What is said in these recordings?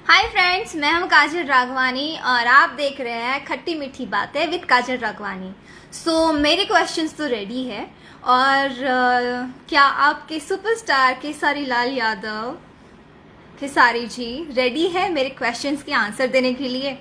Hi friends, मैं हूं काजल राघवानी और आप देख रहे हैं खट्टी मीठी बातें विद काजल राघवानी। मेरे क्वेश्चंस तो रेडी है और क्या आपके सुपरस्टार केसारी लाल यादव खेसारी जी रेडी है मेरे क्वेश्चंस के आंसर देने के लिए?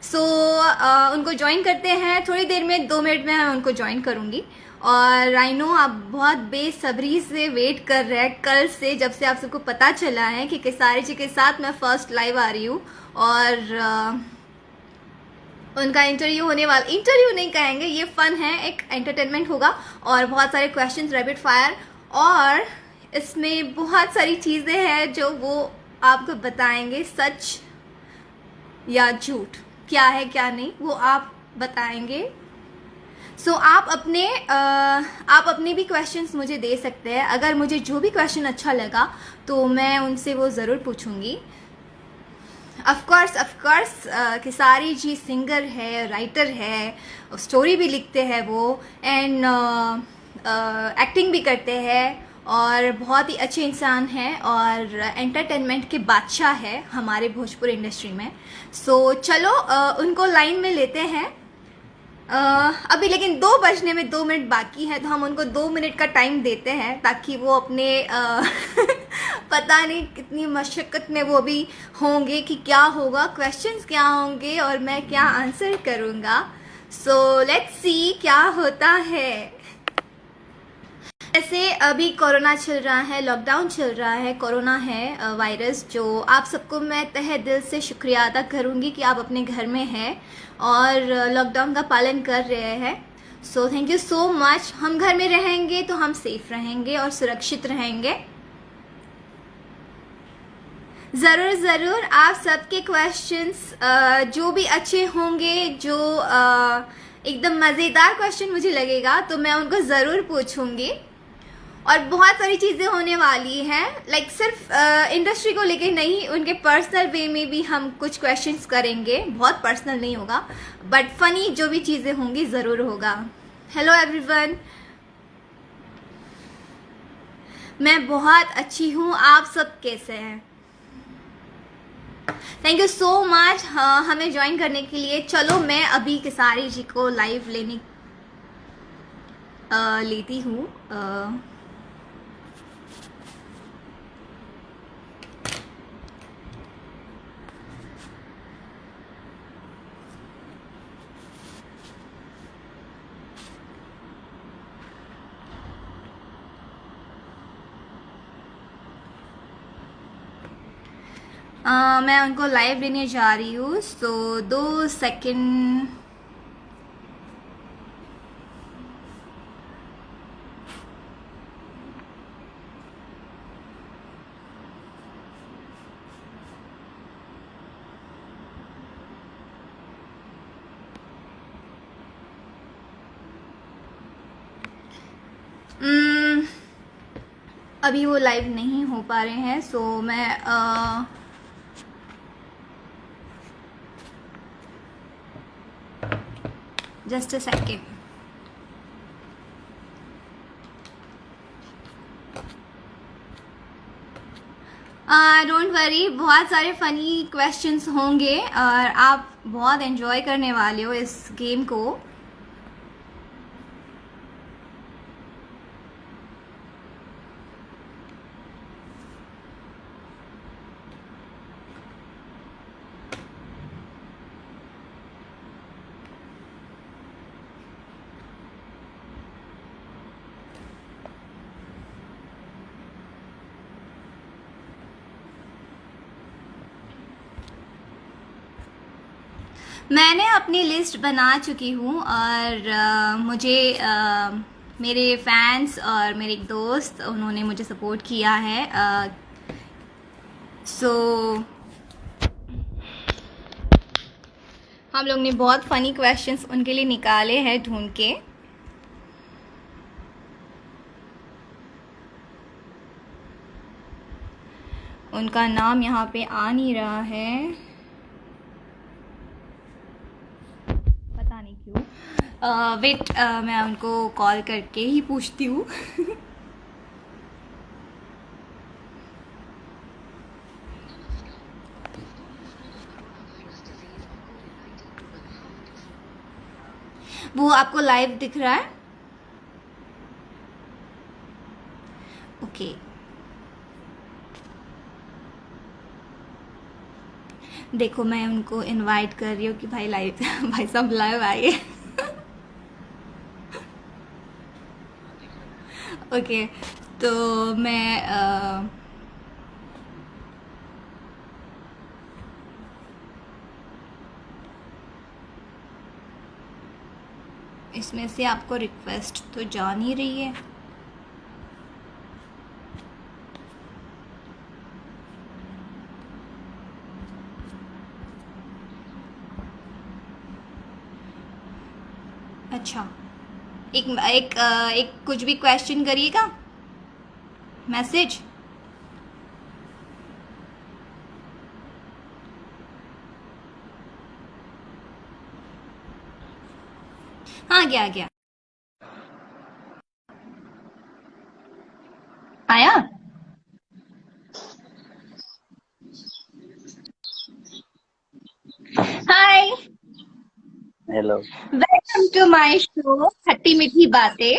उनको ज्वाइन करते हैं थोड़ी देर में, 2 मिनट में मैं उनको ज्वाइन करूंगी। और आई नो आप बहुत बेसब्री से वेट कर रहे हैं कल से, जब से आप सबको पता चला है कि केसारी जी के साथ मैं फर्स्ट लाइव आ रही हूँ और उनका इंटरव्यू होने वाला। इंटरव्यू नहीं कहेंगे, ये फन है, एक एंटरटेनमेंट होगा और बहुत सारे क्वेश्चंस रैपिड फायर, और इसमें बहुत सारी चीज़ें हैं जो वो आपको बताएंगे, सच या झूठ, क्या है क्या नहीं वो आप बताएंगे। आप अपने भी क्वेश्चंस मुझे दे सकते हैं। अगर मुझे जो भी क्वेश्चन अच्छा लगा तो मैं उनसे वो ज़रूर पूछूंगी। Of course Khesari ji singer है, राइटर है, स्टोरी भी लिखते हैं वो, एंड एक्टिंग भी करते हैं और बहुत ही अच्छे इंसान हैं और एंटरटेनमेंट के बादशाह है हमारे भोजपुर इंडस्ट्री में। चलो उनको लाइन में लेते हैं। अभी लेकिन 2 बजने में 2 मिनट बाकी है, तो हम उनको 2 मिनट का टाइम देते हैं ताकि वो अपने पता नहीं कितनी मशक्क़त में वो भी होंगे कि क्या होगा, क्वेश्चंस क्या होंगे और मैं क्या आंसर करूँगा। लेट्स सी क्या होता है। जैसे अभी कोरोना चल रहा है, लॉकडाउन चल रहा है, कोरोना है वायरस, जो आप सबको मैं तहे दिल से शुक्रिया अदा करूँगी कि आप अपने घर में हैं और लॉकडाउन का पालन कर रहे हैं। Thank you so much. हम घर में रहेंगे तो हम सेफ रहेंगे और सुरक्षित रहेंगे। ज़रूर आप सबके क्वेश्चंस जो भी अच्छे होंगे, जो एकदम मज़ेदार क्वेश्चन मुझे लगेगा तो मैं उनको ज़रूर पूछूंगी। और बहुत सारी चीज़ें होने वाली हैं, लाइक सिर्फ इंडस्ट्री को लेके नहीं, उनके पर्सनल वे में भी हम कुछ क्वेश्चंस करेंगे। बहुत पर्सनल नहीं होगा बट फनी जो भी चीज़ें होंगी ज़रूर होगा। हेलो एवरीवन, मैं बहुत अच्छी हूँ, आप सब कैसे हैं? थैंक यू सो मच हमें ज्वाइन करने के लिए। चलो मैं अभी केसारी जी को लाइव लेती हूँ। मैं उनको लाइव लेने जा रही हूँ, 2 सेकंड। अभी वो लाइव नहीं हो पा रहे हैं, मैं just a second. Don't worry, बहुत सारे फनी क्वेश्चंस होंगे और आप बहुत एंजॉय करने वाले हो इस गेम को। मैंने अपनी लिस्ट बना चुकी हूँ और मुझे मेरे फैंस और मेरे एक दोस्त, उन्होंने मुझे सपोर्ट किया है। हम लोग ने बहुत फनी क्वेश्चंस उनके लिए निकाले हैं ढूंढ के। उनका नाम यहाँ पे आ नहीं रहा है, पता नहीं क्यों। वेट, मैं उनको कॉल करके ही पूछती हूँ। वो आपको लाइव दिख रहा है? ओके, देखो मैं उनको इनवाइट कर रही हूँ कि भाई लाइव भाई सब लाइव आइए। ओके, तो मैं इसमें से आपको रिक्वेस्ट तो जा नहीं रही है। अच्छा, एक कुछ भी क्वेश्चन करिएगा, मैसेज। हाँ, गया गया, आया। Hi, hello, welcome to my show खट्टी मीठी बातें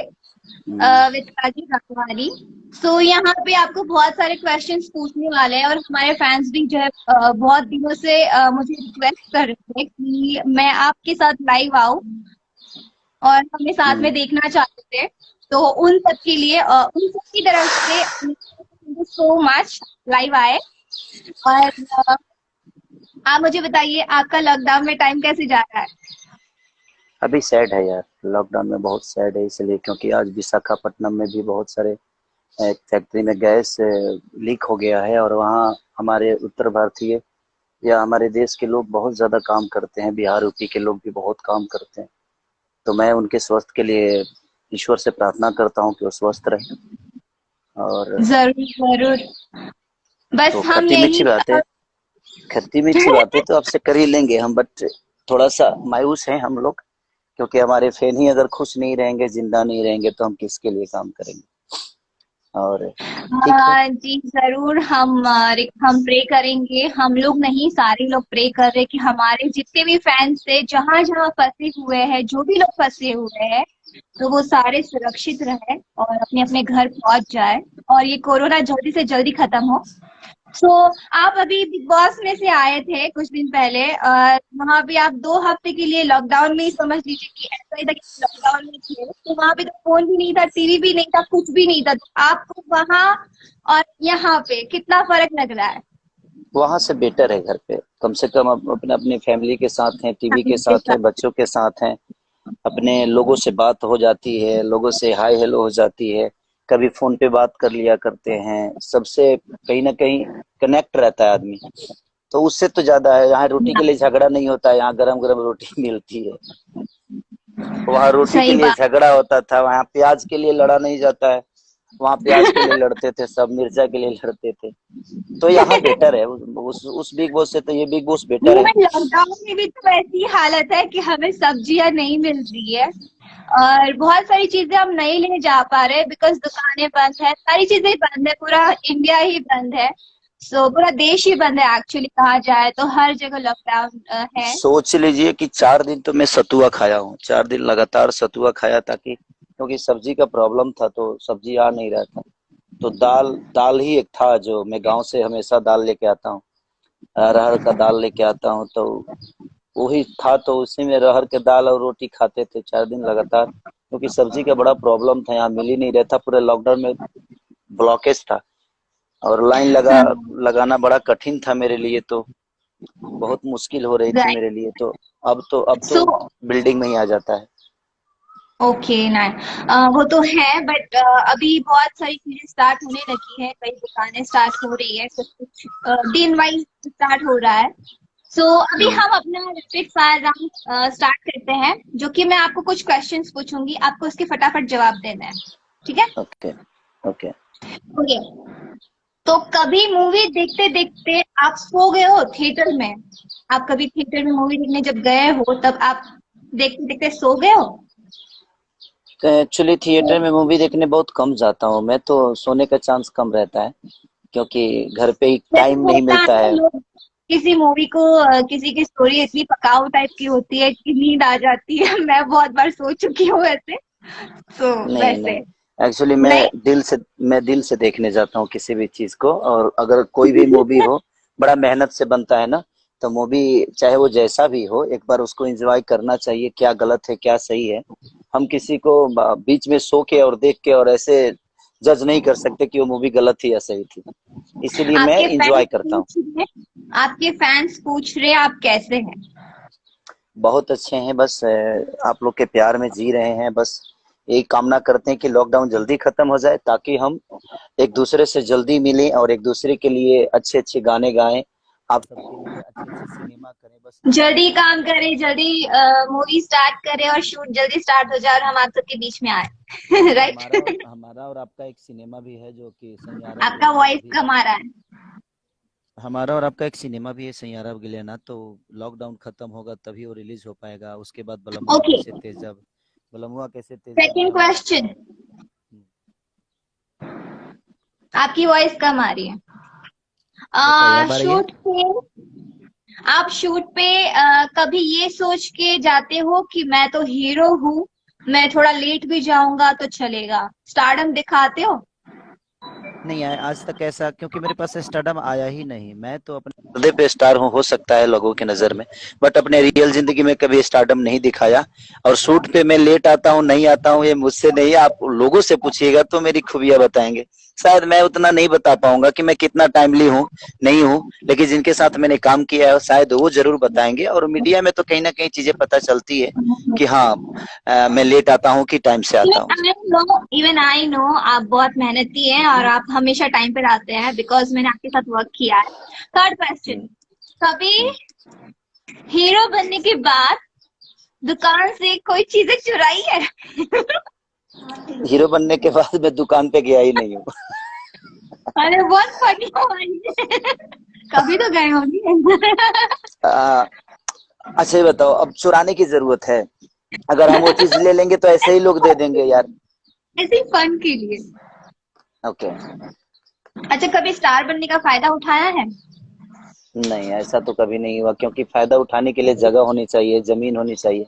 विद काजी रखवाली। सो यहाँ पे आपको बहुत सारे क्वेश्चंस पूछने वाले हैं, और हमारे फैंस भी जो है बहुत दिनों से मुझे रिक्वेस्ट कर रहे थे कि मैं आपके साथ लाइव आऊं, और हमें साथ में देखना चाहते थे। तो उन सब के लिए उन सब की तरफ से thank you so much live आए। और आप मुझे बताइए, आपका लॉकडाउन में टाइम कैसे जा रहा है? अभी सैड है यार, लॉकडाउन में बहुत सैड है इसलिए क्योंकि आज विशाखापट्टनम में भी बहुत सारे एक फैक्ट्री में गैस लीक हो गया है और वहाँ हमारे उत्तर भारतीय या हमारे देश के लोग बहुत ज़्यादा काम करते हैं। बिहार यूपी के लोग भी बहुत काम करते हैं, तो मैं उनके स्वास्थ्य के लिए ईश्वर से प्रार्थना करता हूँ कि वो स्वस्थ रहे। और जरूर जरूर, बस तो हम यही खट्टी मीठी बातें तो आपसे कर ही लेंगे हम, बट थोड़ा सा मायूस हैं हम लोग क्योंकि हमारे फैन ही अगर खुश नहीं रहेंगे, जिंदा नहीं रहेंगे तो हम किसके लिए काम करेंगे। और ठीक है, जी जरूर, हम प्रे करेंगे। हम लोग नहीं, सारे लोग प्रे कर रहे कि हमारे जितने भी फैंस थे, जहां जहां फंसे हुए हैं, जो भी लोग फंसे हुए हैं, तो वो सारे सुरक्षित रहे और अपने अपने घर पहुंच जाए, और ये कोरोना जल्दी से जल्दी खत्म हो। सो आप अभी बिग बॉस में से आए थे कुछ दिन पहले, और वहां पे आप 2 हफ्ते के लिए लॉकडाउन में ही समझ लीजिए कि ऐसा ही था कि लॉकडाउन में थे। तो वहां पे तो फोन भी नहीं था, टीवी भी नहीं था, कुछ भी नहीं था। तो आपको वहां और यहाँ पे कितना फर्क लग रहा है? वहां से बेटर है। घर पे कम से कम अपने अपने फैमिली के साथ हैं, टीवी के फैमिली के साथ साथ। हैं, बच्चों के साथ हैं, अपने लोगों से बात हो जाती है, लोगों से हाय हेलो हो जाती है, कभी फोन पे बात कर लिया करते हैं, सबसे कहीं ना कहीं कनेक्ट रहता है आदमी। तो उससे तो ज्यादा है, यहाँ रोटी के लिए झगड़ा नहीं होता है, यहाँ गरम गरम रोटी मिलती है। वहाँ रोटी के सही लिए बात। झगड़ा होता था, वहाँ प्याज के लिए लड़ा नहीं जाता है। वहाँ प्याज के लिए लड़ते थे सब, मिर्चा के लिए लड़ते थे। तो यहाँ बेटर है, उस बिग बॉस से तो ये बिग बॉस बेटर है। लॉकडाउन में भी तो ऐसी हालत है कि हमें सब्जियां नहीं मिल रही है, और बहुत सारी चीजें हम नहीं ले जा पा रहे बिकॉज दुकानें बंद है, सारी चीजें बंद है, पूरा इंडिया ही बंद है। सो पूरा देश ही बंद है एक्चुअली, कहा जाए तो हर जगह लॉकडाउन है। सोच लीजिए कि 4 दिन तो मैं सतुआ खाया हूँ, 4 दिन लगातार सतुआ खाया, ताकि क्योंकि सब्जी का प्रॉब्लम था तो सब्जी आ नहीं रहा था। तो दाल दाल ही एक था, जो मैं गांव से हमेशा दाल लेके आता हूँ, अरहर का दाल लेके आता हूँ, तो वही था। तो उसी में अरहर के दाल और रोटी खाते थे 4 दिन लगातार, क्योंकि सब्जी का बड़ा प्रॉब्लम था, यहाँ मिल ही नहीं रहा था। पूरे लॉकडाउन में ब्लॉकेज था और लाइन हाँ, लगाना बड़ा कठिन था मेरे लिए, तो बहुत मुश्किल हो रही थी राइट। मेरे लिए। तो अब तो सो बिल्डिंग में ही आ जाता है। ओके ना, वो तो है, बट अभी बहुत सारी चीजें स्टार्ट होने लगी है, कई दुकानें स्टार्ट हो रही है, कुछ कुछ दिन वाइज स्टार्ट हो रहा है। सो अभी हम्म, हम अपना रैपिड फायर राउंड स्टार्ट करते हैं, जो कि मैं आपको कुछ क्वेश्चंस पूछूंगी, आपको उसके फटाफट जवाब देना है, ठीक है? Okay okay. ओके, तो कभी मूवी देखते देखते आप सो गए हो थिएटर में? आप कभी थिएटर में मूवी देखने जब गए हो, तब आप देखते देखते सो गए हो? तो एक्चुअली थिएटर में मूवी देखने बहुत कम जाता हूँ मैं, तो सोने का चांस कम रहता है क्योंकि घर पे ही जैसे टाइम नहीं होता है मिलता ना, है। किसी मूवी को किसी की स्टोरी इतनी पकाऊ टाइप की होती है कि नींद आ जाती है। मैं बहुत बार सो चुकी हूँ ऐसे। तो नहीं वैसे नहीं, एक्चुअली नहीं। मैं दिल से देखने जाता हूँ किसी भी चीज को। और अगर कोई भी मूवी हो, बड़ा मेहनत से बनता है ना, तो मूवी चाहे वो जैसा भी हो, एक बार उसको एंजॉय करना चाहिए। क्या गलत है क्या सही है, हम किसी को बीच में सो के और देख के और ऐसे जज नहीं कर सकते कि वो मूवी गलत थी या सही थी। इसीलिए मैं आपके एंजॉय फैंस करता हूँ। पूछ रहे आपके फैंस पूछ रहे आप कैसे हैं? बहुत अच्छे हैं, बस आप लोग के प्यार में जी रहे हैं। बस यही कामना करते हैं कि लॉकडाउन जल्दी खत्म हो जाए, ताकि हम एक दूसरे से जल्दी मिलें और एक दूसरे के लिए अच्छे अच्छे गाने गाएं, आप सबके लिए अच्छे अच्छे सिनेमा करें। बस यही जल्दी कामना काम करते हैं। करें, जल्दी मूवी स्टार्ट करें और शूट जल्दी स्टार्ट हो जाए और हम आप सबके बीच में आए। राइट। हमारा और आपका एक सिनेमा भी है जो कि सैयारा आपका गिलियाना वॉइस अभी। कम आ रहा है। हमारा और आपका एक सिनेमा भी है सैयारा गिलियाना, तो लॉकडाउन खत्म होगा तभी वो रिलीज हो पाएगा। उसके बाद ओके। बलमुआ कैसे तेजब भी सेकंड हम। क्वेश्चन। आपकी वॉइस कम आ रही है। बताइए, अब आ रही है? शूट पे आप शूट पे कभी ये सोच के जाते हो कि मैं तो हीरो हूँ, मैं थोड़ा लेट भी जाऊंगा तो चलेगा, स्टारडम दिखाते हो? नहीं आया आज तक ऐसा, क्योंकि मेरे पास स्टारडम आया ही नहीं। मैं तो अपने पर्दे पे स्टार हूँ, हो सकता है लोगों की नजर में, बट अपने रियल जिंदगी में कभी स्टारडम नहीं दिखाया। और शूट पे मैं लेट आता हूँ नहीं आता हूँ, ये मुझसे नहीं, आप लोगों से पूछिएगा तो मेरी खूबियां बताएंगे। शायद मैं उतना नहीं बता पाऊंगा कि मैं कितना टाइमली हूँ, नहीं हूँ, लेकिन जिनके साथ मैंने काम किया है शायद वो जरूर बताएंगे। और मीडिया में तो कहीं ना कहीं चीजें पता चलती है कि हाँ, मैं लेट आता हूँ कि टाइम से आता हूँ। इवन आई नो आप बहुत मेहनती हैं और आप हमेशा टाइम पे आते हैं, बिकॉज मैंने आपके साथ वर्क किया है। Third question. हम्म, कभी हम्म। हीरो बनने के बाद दुकान से कोई चीजें चुराई है? हीरो बनने के बाद मैं दुकान पे गया ही नहीं हूँ। अरे बहुत फनी हो भाई। कभी तो गए होंगे। आ, अच्छा ये बताओ, अब चुराने की जरूरत है? अगर हम वो चीज ले लेंगे तो ऐसे ही लोग दे देंगे यार। ऐसे ही फन के लिए। ओके। अच्छा, कभी स्टार बनने का फायदा उठाया है? नहीं, ऐसा तो कभी नहीं हुआ, क्योंकि फायदा उठाने के लिए जगह होनी चाहिए, जमीन होनी चाहिए।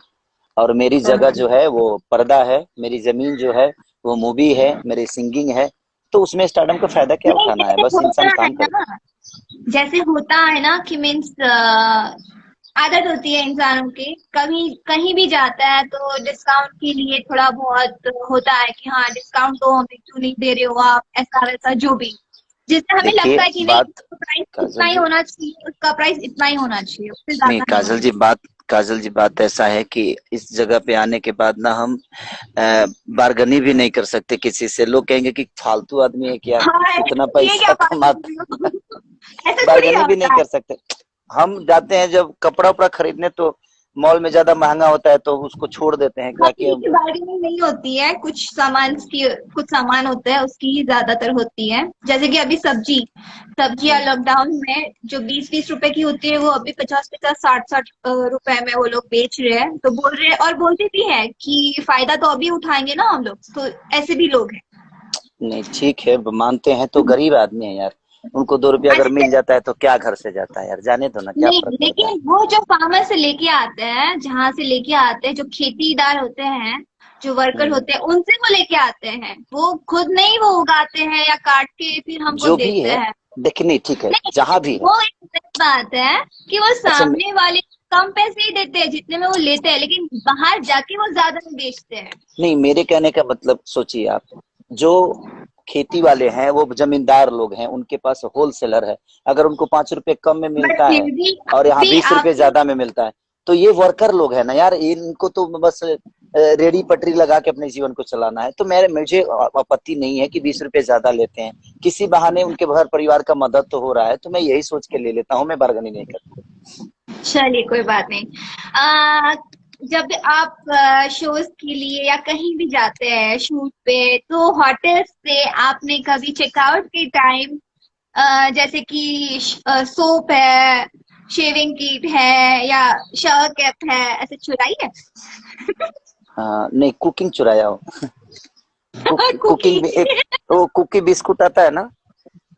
और मेरी जगह जो है वो पर्दा है, मेरी जमीन जो है वो मूवी है, मेरी सिंगिंग है। तो उसमें स्टारडम का फायदा क्या नहीं, उठाना है, बस इंसान काम करे। जैसे होता है ना कि मीन्स आदत होती है इंसानों की, कभी कहीं भी जाता है तो डिस्काउंट के लिए थोड़ा बहुत होता है कि हाँ डिस्काउंट दो, हमें क्यों नहीं दे रहे हो आप, ऐसा वैसा जो भी, जिससे हमें देखिए लगता है कि नहीं बात, उसका प्राइस इतना काजल ही जी, होना चाहिए, उसका प्राइस इतना ही होना चाहिए, उससे नहीं ज्यादा नहीं काजल होना जी, बात ऐसा है कि इस जगह पे आने के बाद ना हम बारगनी भी नहीं कर सकते किसी से। लोग कहेंगे कि फालतू आदमी है क्या, चाहिए। हाँ, इतना ये पैसा क्या बात कर कमाता। रही हो? ऐसा थोड़ी बारगेनिंग भी नहीं होता है। कर सकते। हम जाते हैं जब कपड़ा उपड़ा खरीदने, तो मॉल में ज्यादा महंगा होता है तो उसको छोड़ देते हैं हर ताकि चीज हम। की बार्गेनिंग नहीं होती है, कुछ सामान होते हैं उसकी ही ज्यादातर होती है। जैसे कि अभी सब्जियां लॉकडाउन में जो 20-20 रुपए की होती है, वो अभी 50-50, 60-60 रुपए में वो लोग बेच रहे हैं। तो बोल रहे हैं और बोलते भी हैं कि फायदा तो अभी उठाएंगे ना हम लोग, तो ऐसे भी लोग हैं। नहीं ठीक है, मानते हैं, तो गरीब आदमी है यार, उनको 2 रुपया अगर अच्छा, मिल जाता है तो क्या घर से जाता है यार, जाने दो ना, क्या नहीं फर्क पड़ता है। लेकिन वो जो फार्मर से लेके आते हैं, जहां से लेके आते हैं, जो खेतीदार होते हैं, जो वर्कर हम्म, होते हैं, उनसे वो लेके आते हैं, वो खुद नहीं वो उगाते हैं या काट के फिर हमको जो भी देते है, हैं। देखिए नहीं ठीक है, नहीं, जहां भी है। वो एक अलग बात है कि वो अच्छा सामने वाले कम पैसे ही देते हैं जितने में वो लेते हैं, लेकिन बाहर जाके वो ज्यादा में बेचते हैं। नहीं, मेरे कहने का मतलब सोचिए आप, जो खेती वाले हैं वो जमींदार लोग हैं, उनके पास होलसेलर है। अगर उनको 5 रुपए कम में बट मिलता फिर है भी और यहाँ भी 20 रुपए आपको ज्यादा में मिलता है, तो ये वर्कर लोग हैं ना यार, इनको तो बस रेडी पटरी लगा के अपने जीवन को चलाना है। तो मुझे आपत्ति नहीं है कि 20 रुपए ज्यादा लेते हैं, किसी बहाने उनके घर परिवार का मदद तो हो रहा है, तो मैं यही सोच के ले लेता हूँ, मैं बार्गेनिंग नहीं करता। चलिए कोई बात नहीं। आ, जब आप शोज के लिए या कहीं भी जाते हैं शूट पे, तो होटल से आपने कभी चेकआउट के टाइम जैसे कि सोप है, शेविंग किट है या शावर कैप है, ऐसे चुराई है? हाँ, नहीं कुकिंग चुराया हो। कुकिंग भी कुकीज। एक, वो कुकी बिस्कुट आता है ना,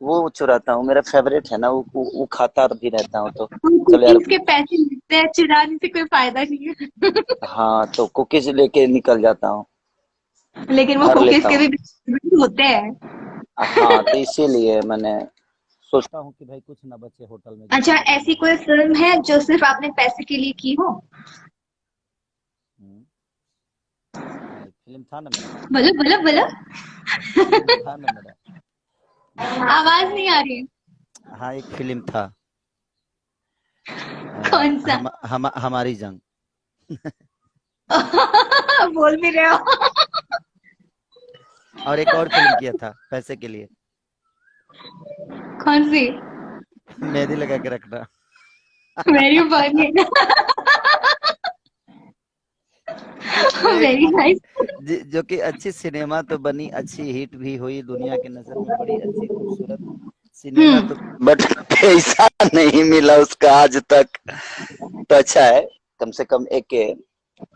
वो चुराता हूँ, मेरा फेवरेट है ना, वो खाता भी रहता हूँ तो चलो यार। कुकीज के पैसे मिलते हैं, चुराने से कोई फायदा नहीं है। हाँ तो कुकीज लेके निकल जाता हूँ, लेकिन वो भर कुकीज लेता के हूँ। भी होते हैं। हाँ तो इसीलिए मैंने सोचता हूँ कि भाई कुछ ना बचे होटल में अच्छा, जितना ऐसी रहना है। कोई फिल्म है जो सिर्फ आपने पैसे के लिए की हो? हम्म, हाँ एक फिल्म था ना मेरा, बोलो बोलो बोलो। फिल्म था ना मेरा। आवाज नहीं आ रही। हाँ एक फिल्म था, कौन सा? हमारी जंग। बोल भी रहे हो। और एक और फिल्म किया था पैसे के लिए, कौन सी? मेहंदी लगा के रखना। Very funny. जिसमें वेरी नाइस। जो कि अच्छी सिनेमा तो बनी, अच्छी हिट भी हुई, दुनिया की नजर में बड़ी अच्छी खूबसूरत सिनेमा हम्म। तो, बट पैसा नहीं मिला उसका आज तक। तो अच्छा है, कम से कम एक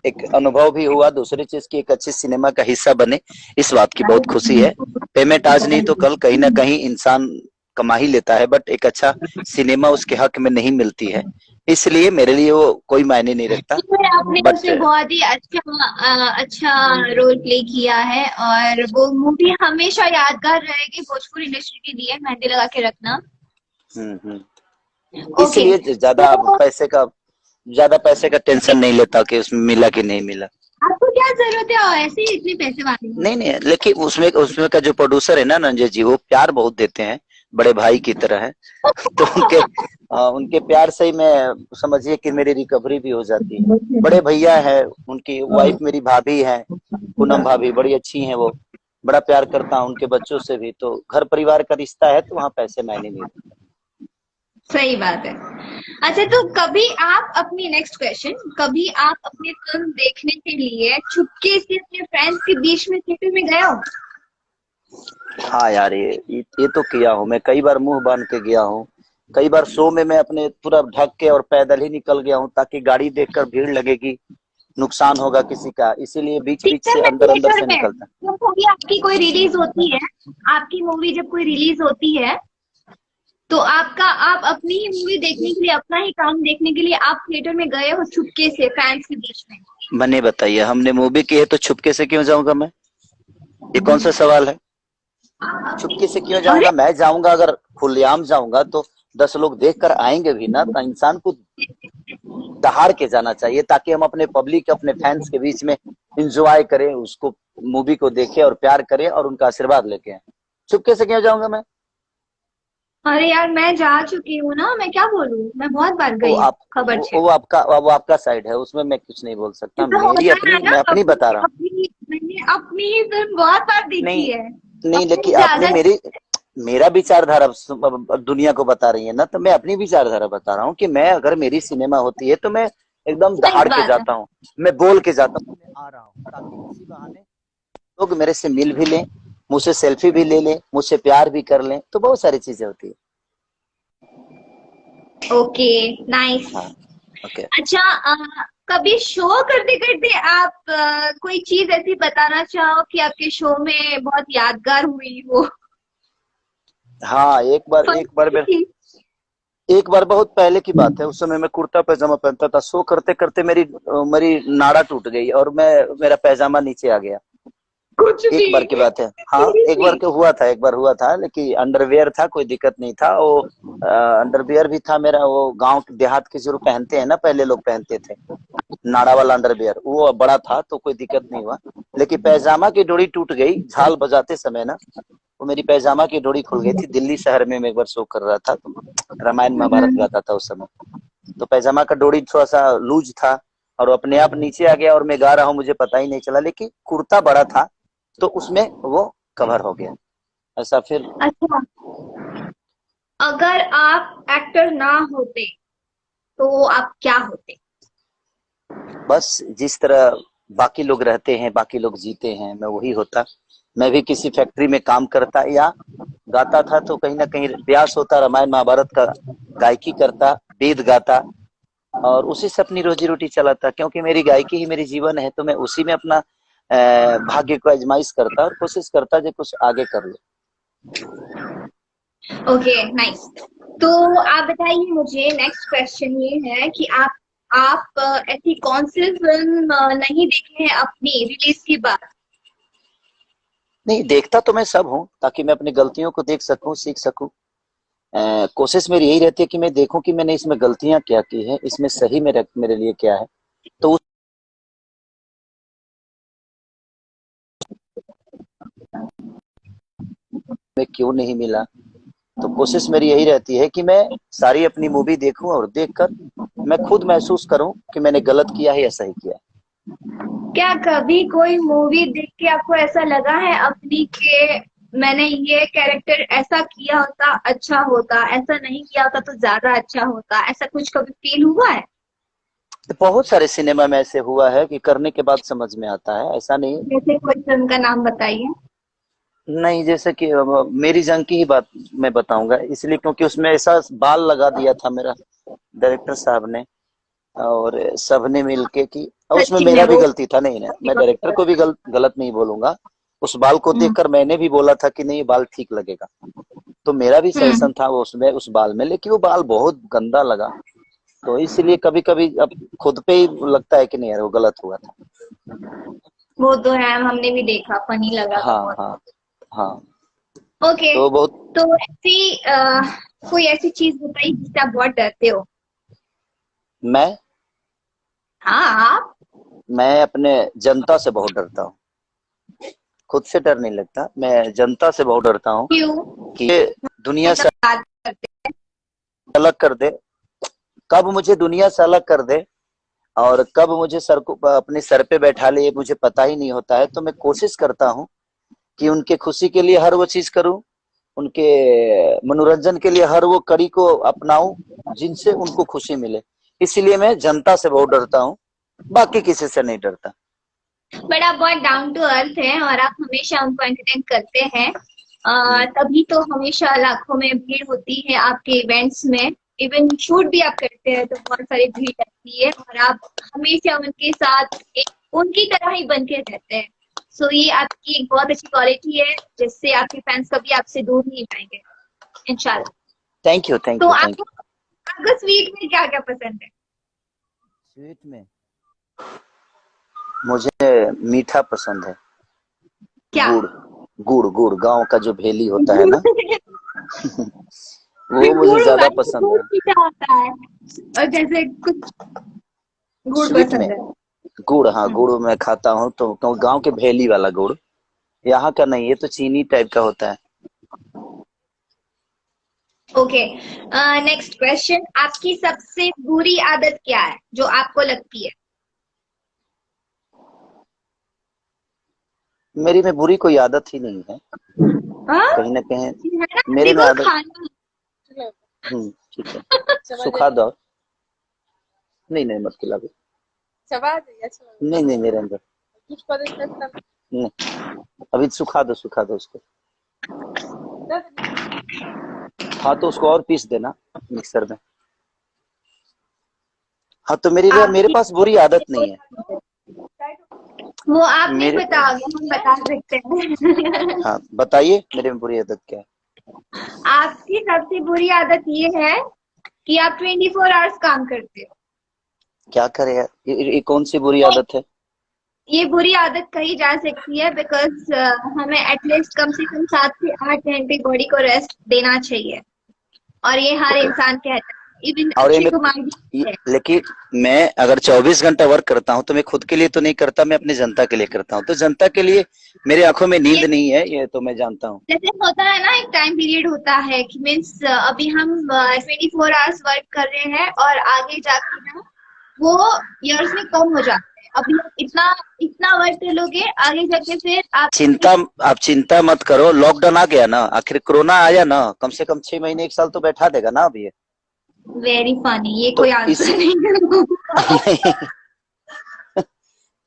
एक अनुभव भी हुआ, दूसरी चीज की एक अच्छी सिनेमा का हिस्सा बने, इस बात की बहुत खुशी है। पेमेंट आज नहीं तो कल कहीं ना कहीं इंसान कमा ही लेता है, बट एक अच्छा सिनेमा उसके हक में नहीं मिलती है, इसलिए मेरे लिए वो कोई मायने नहीं रखता। आपने बट उसमें बहुत ही अच्छा रोल प्ले किया है, और वो मूवी हमेशा यादगार रहेगी भोजपुरी इंडस्ट्री के लिए, मेहंदी लगा के रखना। ओके। इसलिए तो ज्यादा पैसे का टेंशन नहीं लेता कि उसमें मिला कि नहीं मिला। आपको क्या जरूरत है ऐसे ही इतने पैसे वाले हो? नहीं नहीं, लेकिन उसमें उसमें का जो प्रोड्यूसर है ना रंजय जी, वो प्यार बहुत देते हैं, बड़े भाई की तरह है। तो उनके प्यार से ही मैं समझिए कि मेरी रिकवरी भी हो जाती है। बड़े भैया है, उनकी वाइफ मेरी भाभी है, पूनम भाभी बड़ी अच्छी हैं वो, बड़ा प्यार करता हूँ उनके बच्चों से भी, तो घर परिवार का रिश्ता है तो वहाँ पैसे मायने नहीं रखते। सही बात है। अच्छा, तो कभी आप अपनी नेक्स्ट क्वेश्चन, कभी आप अपनी फिल्म देखने के लिए चुपके से अपने फ्रेंड्स के बीच में थिएटर में गए हो? हाँ यार, ये तो किया हूँ मैं, कई बार मुंह बांध के गया हूँ, कई बार शो में मैं अपने पूरा ढक के और पैदल ही निकल गया हूँ, ताकि गाड़ी देखकर भीड़ लगेगी, नुकसान होगा किसी का, इसीलिए बीच बीच थिएटर से में, अंदर अंदर थिएटर से में निकलता। जब मूवी आपकी कोई रिलीज होती है, आपकी मूवी जब कोई रिलीज होती है, तो आप अपनी ही मूवी देखने के लिए, अपना ही काम देखने के लिए आप थिएटर में गए हो चुपके से फैंस के बीच में? मैंने बताइए, हमने मूवी की है तो छुपके से क्यों जाऊंगा मैं? ये कौन सा सवाल है? चुपके से क्यों अरे, जाऊंगा? मैं जाऊंगा, अगर खुलेआम जाऊंगा तो 10 लोग देख कर आएंगे भी ना, तो इंसान को दहाड़ के जाना चाहिए, ताकि हम अपने पब्लिक, अपने फैंस के बीच में इंजॉय करें, उसको मूवी को देखें और प्यार करें और उनका आशीर्वाद लेके आए। चुपके से क्यों जाऊंगा मैं? अरे यार, मैं जा चुकी हूँ ना, मैं क्या बोलूँ, मैं बहुत बार वो गई हूँ आप खबर से। वो आपका साइड है, उसमें मैं कुछ नहीं बोल सकता, तो मेरी होता है अपनी, ना, मैं अपनी बता रहा हूँ। मैंने अपनी ही फिल्म बहुत बार नहीं देखी है। नहीं, अपनी लेकिन आपने ज्यादा। मेरा विचारधारा दुनिया को बता रही है ना, तो मैं अपनी विचारधारा बता रहा हूँ कि मैं, अगर मेरी सिनेमा होती है तो मैं एकदम सही दहाड़ के बात है। जाता हूँ, मैं बोल के जाता हूँ मैं आ रहा हूँ, ताकि इसी बहाने लोग मेरे से मिल भी लें, मुझसे सेल्फी भी ले लें, मुझसे प्यार भी कर लें, तो बहुत सारी चीजें होती है। Okay, nice. हाँ ओके। अच्छा, कभी शो करते करते आप कोई चीज ऐसी बताना चाहो कि आपके शो में बहुत यादगार हुई हो? हाँ एक बार बहुत पहले की बात है, उस समय मैं कुर्ता पैजामा पहनता था, शो करते करते मेरी मेरी नाड़ा टूट गई और मेरा पैजामा नीचे आ गया। कुछ भी? एक बार की बात है, हाँ एक बार सीरियसली? के हुआ था, एक बार हुआ था, लेकिन अंडरवियर था, कोई दिक्कत नहीं था वो। अंडरवियर भी था मेरा, वो गांव देहात के जो पहनते हैं ना, पहले लोग पहनते थे, नाड़ा वाला अंडरवियर, वो बड़ा था तो कोई दिक्कत नहीं हुआ। लेकिन पैजामा की डोरी टूट गई झाल बजाते समय ना, वो मेरी पैजामा की डोरी खुल गई थी। दिल्ली शहर में मैं एक बार शो कर रहा था, तो रामायण महाभारत गाता था उस समय, तो पैजामा का डोरी थोड़ा सा लूज था और अपने आप नीचे आ गया, और मैं गा रहा हूँ, मुझे पता ही नहीं चला, लेकिन कुर्ता बड़ा था तो उसमें वो कवर हो गया। ऐसा फिर अच्छा, अगर आप एक्टर ना होते तो आप क्या होते? बस जिस तरह बाकी लोग रहते हैं, बाकी लोग जीते हैं, मैं वही होता। मैं भी किसी फैक्ट्री में काम करता, या गाता था तो कहीं ना कहीं ब्यास होता, रामायण महाभारत का गायकी करता, वेद गाता, और उसी से अपनी रोजी रोटी चलाता, क्योंकि मेरी गायकी ही मेरी जीवन है, तो मैं उसी में अपना भाग्य को आजमाइश करता और कोशिश करता जो कुछ आगे कर ले। Okay, nice. तो आप बताइए मुझे, नेक्स्ट क्वेश्चन ये है कि आप ऐसी कौन सी फिल्म नहीं देखे हैं अपनी रिलीज के बाद? नहीं, देखता तो मैं सब हूँ ताकि मैं अपनी गलतियों को देख सकूं, सीख सकूं। कोशिश मेरी यही रहती है कि मैं देखूं कि मैंने इसमें गलतियां क्या की है, इसमें सही मेरे लिए क्या है, तो उसमें क्यों नहीं मिला। तो कोशिश मेरी यही रहती है कि मैं सारी अपनी मूवी देखूं और देखकर मैं खुद महसूस करूं कि मैंने गलत किया है या सही किया है। क्या कभी कोई मूवी देख के आपको ऐसा लगा है अपनी के मैंने ये कैरेक्टर ऐसा किया होता अच्छा होता, ऐसा नहीं किया होता तो ज्यादा अच्छा होता, ऐसा कुछ कभी फील हुआ है? तो बहुत सारे सिनेमा में ऐसे हुआ है कि करने के बाद समझ में आता है, ऐसा नहीं। जैसे कोई फिल्म का नाम बताइए। नहीं, जैसे कि मेरी जंग की ही बात मैं बताऊंगा, इसलिए क्योंकि उसमें ऐसा बाल लगा दिया था मेरा डायरेक्टर साहब ने और सबने मिलके कि, और उसमें सच्ची में मेरा भी वो गलती था। नहीं, नहीं, मैं डायरेक्टर को भी गलत नहीं बोलूंगा। उस बाल को हम्म देखकर मैंने भी बोला था कि नहीं, ये बाल ठीक लगेगा, तो मेरा भी हम्म सजेशन था वो उसमें उस बाल में, लेकिन वो बाल बहुत गंदा लगा। तो इसलिए कभी कभी अब खुद पे ही लगता है कि नहीं यार, वो गलत हुआ था। वो तो है, हमने भी देखा, फनी लगा था हाँ, बहुत। हाँ, हाँ। ओके। तो बहुत, तो ऐसी कोई ऐसी चीज बताइए जिससे आप बहुत डरते हो। मैं हाँ, आप। मैं अपने जनता से बहुत डरता हूँ। खुद से डर नहीं लगता, मैं जनता से बहुत डरता हूँ क्यों? कि ये दुनिया से मतलब बात करते अलग कर दे। कब मुझे दुनिया से अलग कर दे और कब मुझे सर को अपने सर पे बैठा ले, ये मुझे पता ही नहीं होता है। तो मैं कोशिश करता हूँ कि उनके खुशी के लिए हर वो चीज करूं, उनके मनोरंजन के लिए हर वो कड़ी को अपनाऊं जिनसे उनको खुशी मिले। इसीलिए मैं जनता से बहुत डरता हूँ, बाकी किसी से नहीं डरता। बट आप बहुत डाउन टू अर्थ हैं और आप हमेशा हमको एंटरटेन करते हैं। हम्म। तभी तो हमेशा लाखों में भीड़ होती है आपके इवेंट्स में। इवन शूट भी आप करते हैं तो बहुत सारी भीड़ लगती है और आप हमेशा उनके साथ एक उनकी तरह ही बन के रहते हैं। सो ये आपकी एक बहुत अच्छी क्वालिटी है जिससे आपके फैंस कभी आपसे दूर नहीं जाएंगे, इंशाल्लाह। थैंक यू, तो थैंक यू, थैंक आपको यू। आपको स्वीट में क्या क्या पसंद है? स्वीट में मुझे मीठा पसंद है। क्या? गुड़, गुड़, गुड़ गांव का जो भेली होता है ना, गुड़? वो मुझे गुड़ ज्यादा वैसे पसंद गुड़ है। मीठा होता है और जैसे कुछ गुड़ स्वीट में पसंद है। गुड़, हाँ, गुड़ मैं खाता हूँ तो गांव के भेली वाला गुड़, यहाँ का नहीं, ये तो चीनी टाइप का होता है। ओके। नेक्स्ट क्वेश्चन, आपकी सबसे बुरी आदत क्या है जो आपको लगती है? मेरी में बुरी कोई आदत ही नहीं है, हाँ, कहीं ना कहीं है ना, मेरे में देखो आदत। खाना। ठीक है, सुखा दो। नहीं, नहीं, मत खिला दो। नहीं, नहीं, मेरे अंदर नहीं। अभी सुखा दो उसको। हाँ, तो उसको और पीस देना मिक्सर में। हाँ, तो मेरे आपकी पास बुरी आदत नहीं है। वो आप नहीं मेरे बताओगे, हम बता सकते हैं। हाँ, बताइए मेरे में बुरी आदत क्या है। आपकी सबसे बुरी आदत ये है कि आप 24 आवर्स काम करते हो। क्या करे यार, ये कौन सी बुरी आदत है। ये बुरी आदत कही जा सकती है बिकॉज हमें एटलीस्ट कम से कम 7 से 8 घंटे बॉडी को रेस्ट देना चाहिए और ये हर ओके। इंसान कहता है, इवन और अक्षय कुमार भी है। लेकिन मैं अगर 24 घंटा वर्क करता हूँ तो मैं खुद के लिए तो नहीं करता, मैं अपनी जनता के लिए करता हूँ। तो जनता के लिए मेरे आंखों में नींद ये नहीं है, ये तो मैं जानता हूँ। जैसे होता है ना, एक टाइम पीरियड होता है कि मीन्स अभी हम 24 आवर्स वर्क कर रहे हैं और आगे जाके ना वो ईयर्स में कम हो जाते हैं। अभी आप इतना इतना वर्क कर लोगे, आगे जाके फिर आप चिंता आप चिंता मत करो, लॉकडाउन आ गया ना, आखिर कोरोना आया ना, कम से कम 6 महीने 1 साल तो बैठा देगा ना अब ये। वेरी फनी, ये तो कोई इस आंसर नहीं है। नहीं,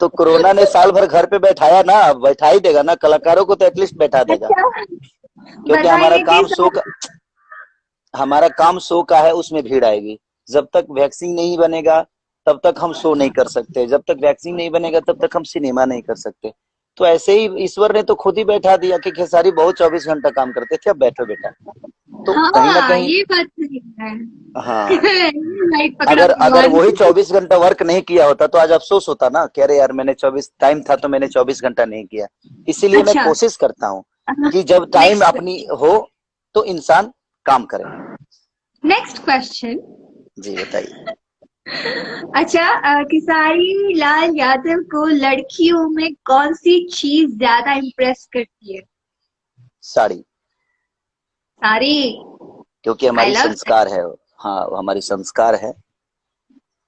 तो कोरोना ने साल भर घर पे बैठाया ना, अब बैठा ही देगा ना, कलाकारों को तो एटलीस्ट बैठा देगा। अच्छा, क्योंकि बताइए कि हमारा काम शो का है, उसमें भीड़ आएगी। जब तक वैक्सीन नहीं बनेगा तब तक हम शो नहीं कर सकते, जब तक वैक्सीन नहीं बनेगा तब तक हम सिनेमा नहीं कर सकते। तो ऐसे ही ईश्वर ने तो खुद ही बैठा दिया कि खेसारी बहुत 24 घंटा काम करते थे, अब बैठो बेटा। तो कहीं ना हाँ कहीं, ये बात सही है। हाँ, लाइट पकड़ा अगर अगर भगवान। वही 24 घंटा वर्क नहीं किया होता तो आज अफसोस होता ना कि अरे यार मैंने 24 टाइम था तो मैंने 24 घंटा नहीं किया। इसीलिए मैं अच्छा, कोशिश करता हूँ कि जब टाइम नेक्स्ट अपनी हो तो इंसान काम करे। Next question. जी बताइए। अच्छा, खेसारी लाल यादव को लड़कियों में कौन सी चीज ज्यादा इम्प्रेस करती है? साड़ी। सारी। क्योंकि आई हमारी लव। संस्कार है वो। हाँ, वो हमारी संस्कार है,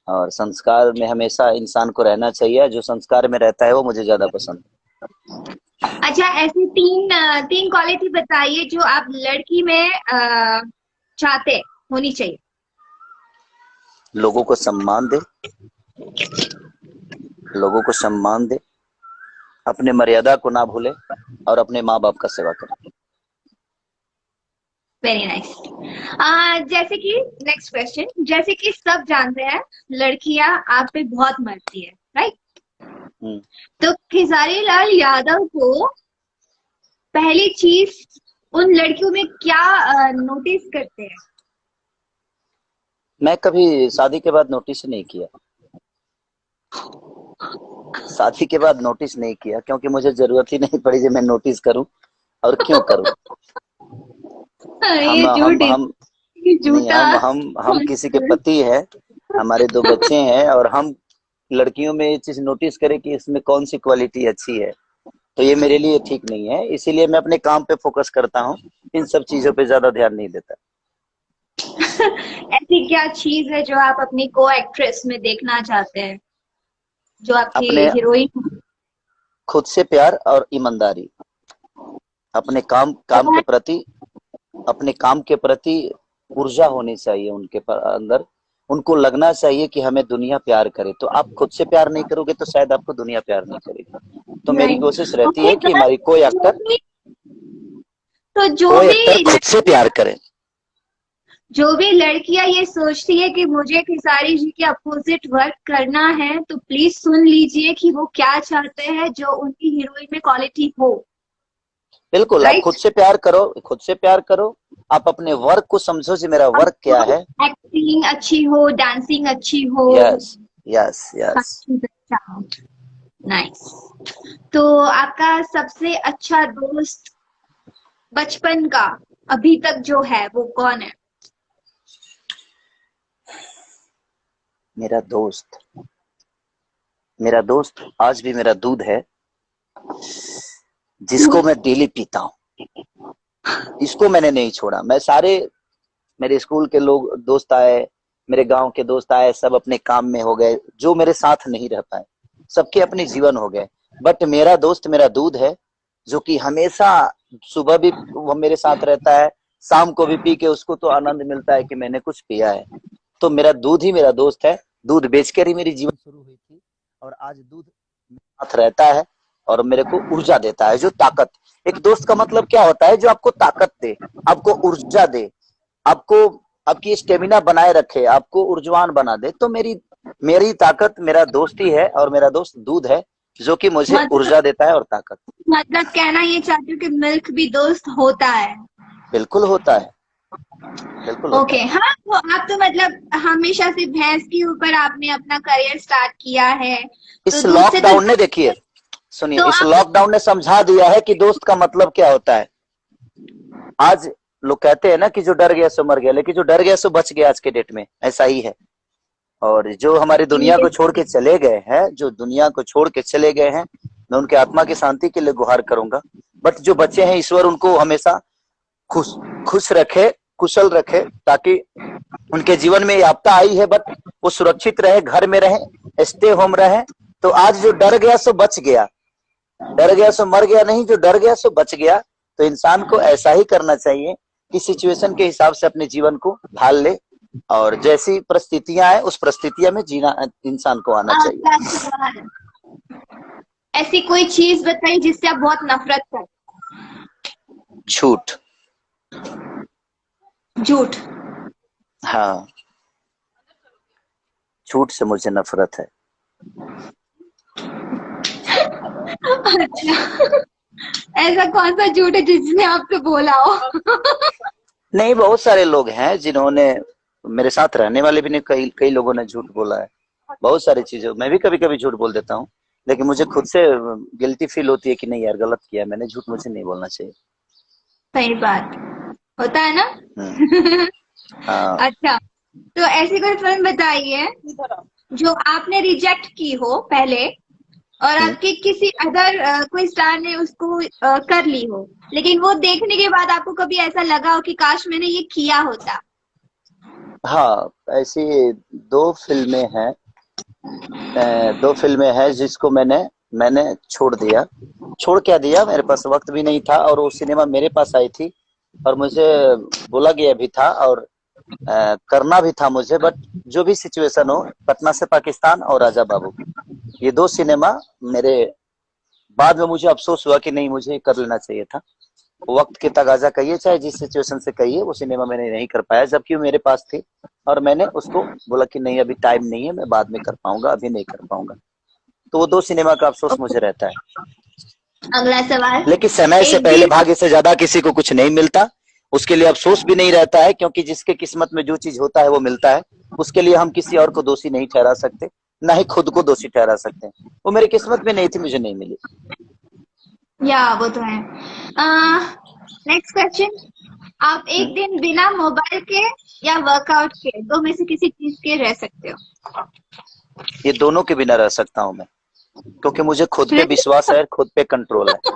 और संस्कार में हमेशा इंसान को रहना चाहिए। जो संस्कार में रहता है वो मुझे ज्यादा पसंद अच्छा, ऐसी तीन क्वालिटी बताइए जो आप लड़की में चाहते होनी चाहिए। है। लोगों को सम्मान दे, लोगों को सम्मान दे, अपने मर्यादा को ना भूले, और अपने माँ बाप का सेवा करे। Very nice. जैसे कि नेक्स्ट क्वेश्चन, जैसे कि सब जानते हैं लड़कियां आप पे बहुत मरती है, राइट? हम्म। तो खेसारी लाल यादव को पहली चीज उन लड़कियों में क्या नोटिस करते हैं? मैं कभी शादी के बाद नोटिस नहीं किया। शादी के बाद नोटिस नहीं किया क्योंकि मुझे जरूरत ही नहीं पड़ी जो मैं नोटिस करूं, और क्यों करूं। हम ये हम झूठ, हम ये नहीं, झूठा। हम किसी के पति है, हमारे 2 बच्चे हैं, और हम लड़कियों में ये चीज नोटिस करें कि इसमें कौन सी क्वालिटी अच्छी है, तो ये मेरे लिए ठीक नहीं है। इसीलिए मैं अपने काम पे फोकस करता हूँ, इन सब चीजों पे ज्यादा ध्यान नहीं देता। ऐसी क्या चीज है जो आप अपनी को एक्ट्रेस में देखना चाहते हैं, जो आपकी अपने हीरोइन? खुद से प्यार और ईमानदारी, अपने अपने काम के प्रति ऊर्जा होनी चाहिए उनके अंदर। उनको लगना चाहिए कि हमें दुनिया प्यार करे। तो आप खुद से प्यार नहीं करोगे तो शायद आपको दुनिया प्यार नहीं करेगी। तो मेरी राइट। कोशिश रहती ओके, है कि हमारी कोई जो एक्टर भी तो कोई एक्टर खुद से प्यार करे। जो भी लड़कियां ये सोचती है कि मुझे खेसारी जी के अपोजिट वर्क करना है, तो प्लीज सुन लीजिए कि वो क्या चाहते हैं जो उनकी हीरोइन में क्वालिटी हो। बिल्कुल, आप खुद राइट। से प्यार करो, खुद से प्यार करो। आप अपने वर्क को समझो कि मेरा वर्क क्या है। एक्टिंग अच्छी हो, डांसिंग अच्छी हो, यस, यस, हर यस। चीज अच्छा हो। नाइस। तो आपका सबसे अच्छा दोस्त बचपन का अभी तक जो है वो कौन है? मेरा दोस्त, मेरा दोस्त आज भी मेरा दूध है, जिसको मैं डेली पीता हूँ। इसको मैंने नहीं छोड़ा। मैं सारे मेरे स्कूल के लोग दोस्त आए, मेरे गांव के दोस्त आए, सब अपने काम में हो गए, जो मेरे साथ नहीं रह पाए, सबके अपने जीवन हो गए। बट मेरा दोस्त मेरा दूध है, जो कि हमेशा सुबह भी वो मेरे साथ रहता है, शाम को भी पी के उसको तो आनंद मिलता है कि मैंने कुछ पिया है। तो मेरा दूध ही मेरा दोस्त है। दूध बेचकर ही मेरी जीवन शुरू हुई थी, और आज दूध मेरे साथ रहता है और मेरे को ऊर्जा देता है, जो ताकत। एक दोस्त का मतलब क्या होता है? जो आपको ताकत दे, आपको ऊर्जा दे, आपको आपकी स्टेमिना बनाए रखे, आपको ऊर्जवान बना दे। तो मेरी मेरी ताकत मेरा दोस्त ही है, और मेरा दोस्त दूध है, जो कि मुझे मतलब ऊर्जा देता है और ताकत। मतलब कहना ये चाहती हूँ कि मिल्क भी दोस्त होता है। बिल्कुल होता है, बिल्कुल होता ओके, है। हाँ, तो आप तो मतलब हमेशा से भैंस के ऊपर आपने अपना करियर स्टार्ट किया है, तो इस दूध से तो लॉकडाउन ने, देखिए सुनिए, तो इस आप लॉकडाउन ने समझा दिया है कि दोस्त का मतलब क्या होता है। आज लोग कहते हैं ना कि जो डर गया सो मर गया, लेकिन जो डर गया सो बच गया। आज के डेट में ऐसा ही है। और जो हमारी दुनिया को छोड़ के चले गए हैं, जो दुनिया को छोड़ के चले गए हैं, मैं उनके आत्मा की शांति के लिए गुहार करूंगा। बट जो बच्चे हैं, ईश्वर उनको हमेशा खुश खुश रखे, कुशल रखे, ताकि उनके जीवन में ये आपदा आई है बट वो सुरक्षित रहे, घर में रहे, स्टे होम रहे। तो आज जो डर गया सो बच गया, डर गया सो मर गया नहीं, जो डर गया सो बच गया। तो इंसान को ऐसा ही करना चाहिए कि सिचुएशन के हिसाब से अपने जीवन को ढाल ले, और जैसी परिस्थितियां आए उस परिस्थितियां में जीना इंसान को आना चाहिए। आपका सवाल है। ऐसी कोई चीज बताइए जिससे आप बहुत नफरत करते झूठ। हैं। झूठ। हाँ, झूठ से मुझे नफरत है। अच्छा, ऐसा कौन सा झूठ है जिसने आपसे बोला हो? नहीं, बहुत सारे लोग हैं जिन्होंने, मेरे साथ रहने वाले भी ने, कई कई लोगों ने झूठ बोला है। बहुत सारी चीजें मैं भी कभी कभी झूठ बोल देता हूँ, लेकिन मुझे खुद से गिल्टी फील होती है कि नहीं यार, गलत किया मैंने, झूठ मुझे नहीं बोलना चाहिए। सही बात, होता है ना? हम्म। हाँ। अच्छा, तो ऐसी कोई फिल्म बताइए जो आपने रिजेक्ट की हो पहले, और हम्म। आपके किसी अदर कोई स्टार ने उसको कर ली हो, लेकिन वो देखने के बाद आपको कभी ऐसा लगा हो कि काश मैंने ये किया होता। हाँ, ऐसी दो फिल्में हैं। दो फिल्में हैं जिसको मैंने मैंने छोड़ दिया। छोड़ क्या दिया, मेरे पास वक्त भी नहीं था, और वो सिनेमा मेरे पास आई थी और मुझे बोला गया भी था, और करना भी था मुझे, बट जो भी सिचुएशन हो, पटना से पाकिस्तान और राजा बाबू, ये दो सिनेमा मेरे, बाद में मुझे अफसोस हुआ कि नहीं, मुझे कर लेना चाहिए था। वक्त के तगाजा कहिए चाहे जिस सिचुएशन से कहिए, वो सिनेमा मैंने नहीं कर पाया, जबकि वो मेरे पास थी, और मैंने उसको बोला कि नहीं, अभी टाइम नहीं है, मैं बाद में कर पाऊंगा, अभी नहीं कर पाऊंगा। तो वो दो सिनेमा का अफसोस मुझे रहता है। अगला सवाल। लेकिन समय से एक पहले दिन, भाग्य से ज्यादा किसी को कुछ नहीं मिलता, उसके लिए अफसोस भी नहीं रहता है, क्योंकि जिसके किस्मत में जो चीज होता है वो मिलता है। उसके लिए हम किसी और को दोषी नहीं ठहरा सकते, ना ही खुद को दोषी ठहरा सकते हैं। वो मेरी किस्मत में नहीं थी, मुझे नहीं मिली। या वो तो है। Next question. आप एक हम्म। दिन बिना मोबाइल के या वर्कआउट के, दो में से किसी चीज के रह सकते हो? ये दोनों के बिना रह सकता हूं मैं, क्योंकि मुझे खुद पे फिर? विश्वास है, खुद पे कंट्रोल है।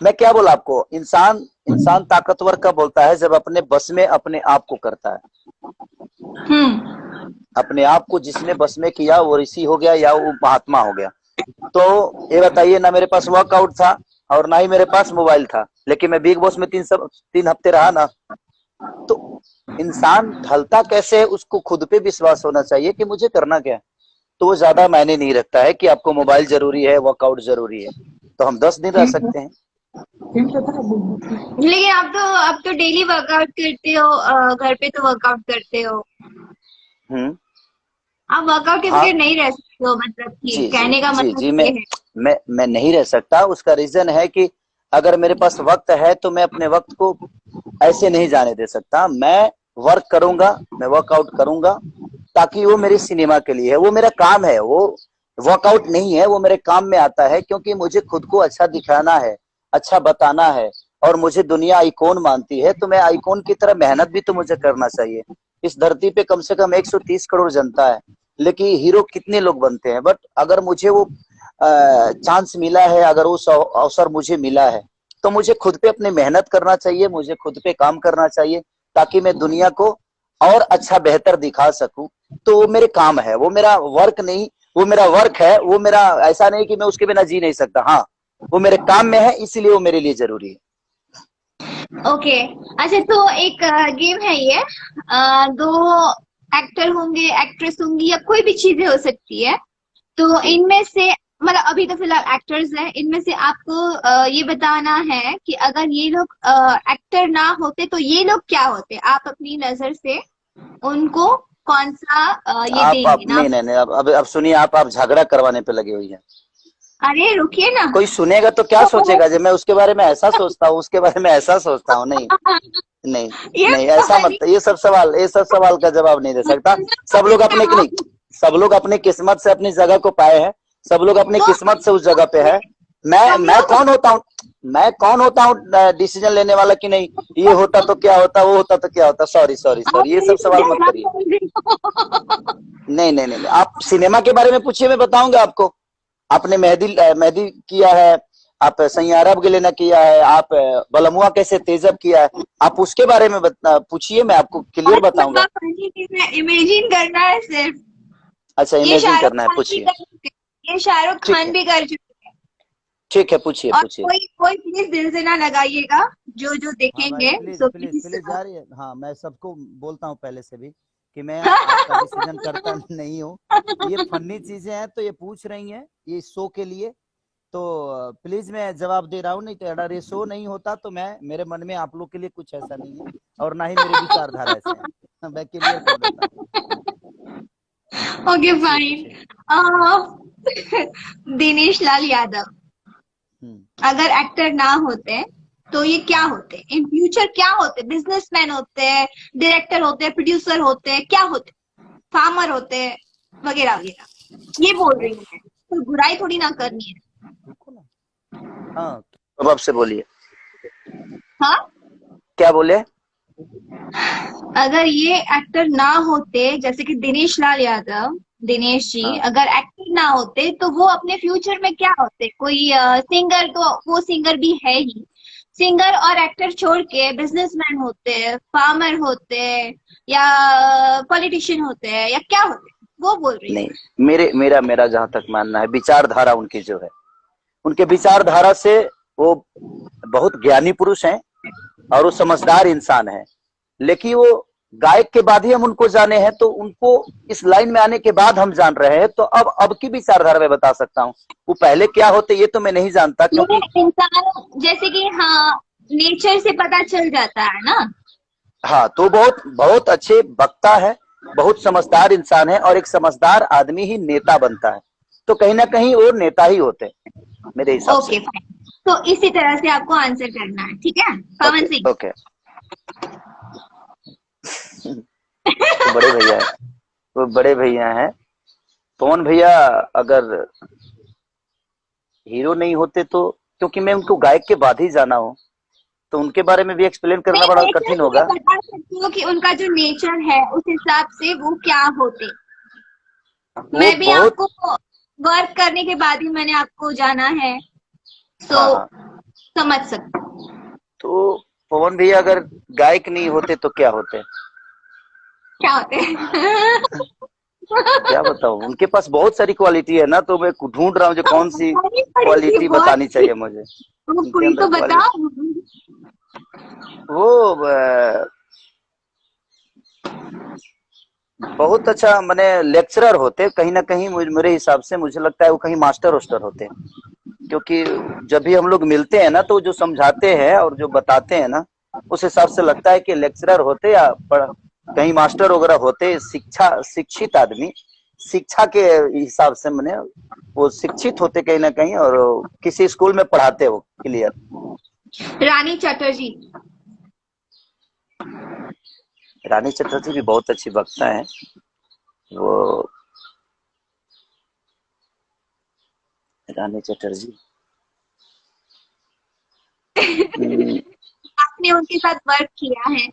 मैं क्या बोला आपको, इंसान इंसान ताकतवर कब होता है, जब अपने बस में अपने आप को करता है। हम्म। अपने आप को जिसने बस में किया वो ऋषि हो गया या वो महात्मा हो गया। तो ये बताइए, ना मेरे पास वर्कआउट था और ना ही मेरे पास मोबाइल था, लेकिन मैं बिग बॉस में 3 हफ्ते रहा ना। तो इंसान ढलता कैसे है, उसको खुद पे विश्वास होना चाहिए कि मुझे करना क्या है। तो वो ज्यादा मायने नहीं रखता है कि आपको मोबाइल जरूरी है, वर्कआउट जरूरी है। तो हम 10 दिन रह सकते हैं। लेकिन आप तो डेली वर्कआउट करते हो, घर पे तो वर्कआउट करते हो। हम्म। आप वर्कआउट के हाँ। बगैर नहीं रह सकते हो, मतलब कि जी जी कहने का जी मतलब जी, ये है। मैं नहीं रह सकता। उसका रीजन है कि अगर मेरे पास वक्त है तो मैं अपने वक्त को ऐसे नहीं जाने दे सकता। मैं वर्क करूंगा, मैं वर्कआउट करूंगा, ताकि वो मेरी सिनेमा के लिए है, वो मेरा काम है। वो वर्कआउट नहीं है, वो मेरे काम में आता है, क्योंकि मुझे खुद को अच्छा दिखाना है, अच्छा बताना है, और मुझे दुनिया आइकॉन मानती है। तो मैं आइकॉन की तरह मेहनत भी तो मुझे करना चाहिए। इस धरती पे कम से कम 130 करोड़ जनता है, लेकिन हीरो कितने लोग बनते हैं। बट अगर मुझे वो चांस मिला है, अगर वो अवसर मुझे मिला है, तो मुझे खुद पे अपनी मेहनत करना चाहिए, मुझे खुद पे काम करना चाहिए, ताकि मैं दुनिया को और अच्छा बेहतर दिखा सकूं। तो वो मेरे काम है, वो मेरा वर्क नहीं, वो मेरा वर्क है। वो मेरा, ऐसा नहीं कि मैं उसके बिना जी नहीं सकता। हाँ, वो मेरे काम में है, इसलिए वो मेरे लिए जरूरी है। ओके। अच्छा, तो एक गेम है ये। दो एक्टर होंगे, एक्ट्रेस होंगी, या कोई भी चीजें हो सकती है। तो जी। इनमें से, मतलब अभी तो फिलहाल एक्टर्स हैं, इनमें से आपको ये बताना है कि अगर ये लोग एक्टर ना होते तो ये लोग क्या होते। आप अपनी नजर से उनको कौन सा ये आप देंगे नहीं नाम? नहीं नहीं, अब सुनिए, आप झगड़ा करवाने पे लगे हुई हैं। अरे रुकिए ना। कोई सुनेगा तो क्या तो सोचेगा, जब मैं उसके बारे में ऐसा सोचता हूँ, उसके बारे में ऐसा सोचता हूँ। नहीं नहीं ये नहीं, ऐसा मत, कहानी। ये सब सवाल का जवाब नहीं दे सकता। सब लोग अपने नहीं, सब लोग अपनी किस्मत से अपनी जगह को पाए हैं। सब लोग अपनी वो किस्मत से उस जगह पे है। मैं हम मैं लोग कौन होता हूँ, मैं कौन होता हूँ डिसीजन लेने वाला कि नहीं, ये होता तो क्या होता, वो होता तो क्या होता। सॉरी सॉरी आप सॉरी, ये सब मेरी सवाल मत जगह करिए। बोल रही हो। नहीं नहीं नहीं, आप सिनेमा के बारे में पूछिए, मैं बताऊंगा आपको। आपने मेहंदी किया है, आप सैयारा गलेना किया है, आप बलमुआ कैसे तेजब किया है, आप उसके बारे में पूछिए, मैं आपको क्लियर मतलब बताऊंगा। आप इमेजिन करना है सिर्फ। अच्छा, ये इमेजिन शाहरुख करना है, खान भी पूछिए। कर चुके ये शाहरुख ठीक खान है, भी कर चुके हैं। ठीक है, पूछिए और पूछिए। कोई कोई प्लीज दिल से ना लगाइएगा, जो जो हाँ भाई, देखेंगे please so please please. Please यार, हाँ, मैं सबको बोलता हूँ पहले से भी कि मैं आपका डिसीजन करता नहीं हूँ। ये फनी चीजें हैं तो ये पूछ रही हैं, ये शो के लिए। तो प्लीज मैं जवाब दे रहा हूँ, नहीं तो अगर ये शो नहीं होता तो मैं, मेरे मन में आप लोग के लिए कुछ ऐसा नहीं है, और ना ही मेरे विचारधारा ऐसे हैं। मैं क्लियर कर देता हूँ। ओके पूछिए फाइन। पूछिए। दिनेश लाल यादव हम्म। अगर एक्टर ना होते तो ये क्या होते, इन फ्यूचर क्या होते? बिजनेसमैन होते, डायरेक्टर होते, प्रोड्यूसर होते, क्या होते? फार्मर होते, वगैरह वगैरह। ये बोल रही हूँ मैं, कोई बुराई थोड़ी ना करनी है। रुको ना। हाँ, तो अब से बोलिए, हाँ, क्या बोले? अगर ये एक्टर ना होते, जैसे कि दिनेश लाल यादव, दिनेश जी हाँ, अगर एक्टर ना होते तो वो अपने फ्यूचर में क्या होते? कोई सिंगर, तो वो सिंगर भी है ही। सिंगर और एक्टर छोड़ के बिजनेसमैन होते, फार्मर होते, या पॉलिटिशियन होते, या क्या होते? वो बोल रही हूँ नहीं, मैं। मेरे मेरा मेरा जहां तक मानना है, विचारधारा उनकी जो है, उनके विचारधारा से वो बहुत ज्ञानी पुरुष हैं और वो समझदार इंसान है। लेकिन वो गायक के बाद ही हम उनको जाने हैं, तो उनको इस लाइन में आने के बाद हम जान रहे हैं। तो अब की विचारधारा में बता सकता हूँ, वो पहले क्या होते ये तो मैं नहीं जानता, ये क्योंकि इंसान जैसे कि, हाँ, नेचर से पता चल जाता है ना। हाँ, तो बहुत बहुत अच्छे वक्ता है, बहुत समझदार इंसान है, और एक समझदार आदमी ही नेता बनता है। तो कहीं ना कहीं वो नेता ही होते हैं मेरे हिसाब से। ओके फाइन, तो इसी तरह से आपको आंसर करना है, ठीक है ओके पवन सिंह? ओके। तो बड़े भैया है, वो बड़े भैया हैं। पवन भैया अगर हीरो नहीं होते तो, क्योंकि मैं उनको गायक के बाद ही जाना हूँ, तो उनके बारे में भी एक्सप्लेन करना मैं बड़ा नेचर कठिन से मैं होगा। बता सकती हूँ कि उनका जो नेचर है उस हिसाब से वो क्या होते। वो मैं भी बहुत, आपको वर्क करने के बाद ही मैंने आपको जाना है, तो हाँ हाँ। समझ सकते हो। तो पवन भैया अगर गायक नहीं होते तो क्या होते? क्या होते हैं? क्या बताऊं, उनके पास बहुत सारी क्वालिटी है ना, तो मैं ढूंढ रहा हूँ जो कौन सी बतानी पड़ेगी क्वालिटी बहुत बतानी सी। चाहिए मुझे वो उनके कोई अंदर तो क्वालिटी। बताओ। वो बहुत अच्छा मैंने लेक्चरर होते कहीं ना कहीं, मेरे हिसाब से मुझे लगता है वो कहीं मास्टर वोस्टर होते। क्योंकि जब भी हम लोग मिलते हैं ना, तो जो समझाते हैं और जो बताते हैं ना, उस हिसाब से लगता है कि लेक्चरर होते या कहीं मास्टर वगैरह होते, शिक्षित आदमी, शिक्षा के हिसाब से मैंने, वो शिक्षित होते कहीं ना कहीं, और किसी स्कूल में पढ़ाते हो क्लियर। रानी चटर्जी। रानी चटर्जी भी बहुत अच्छी वक्ता है वो, रानी चटर्जी। हम्म, आपने उनके साथ वर्क किया है?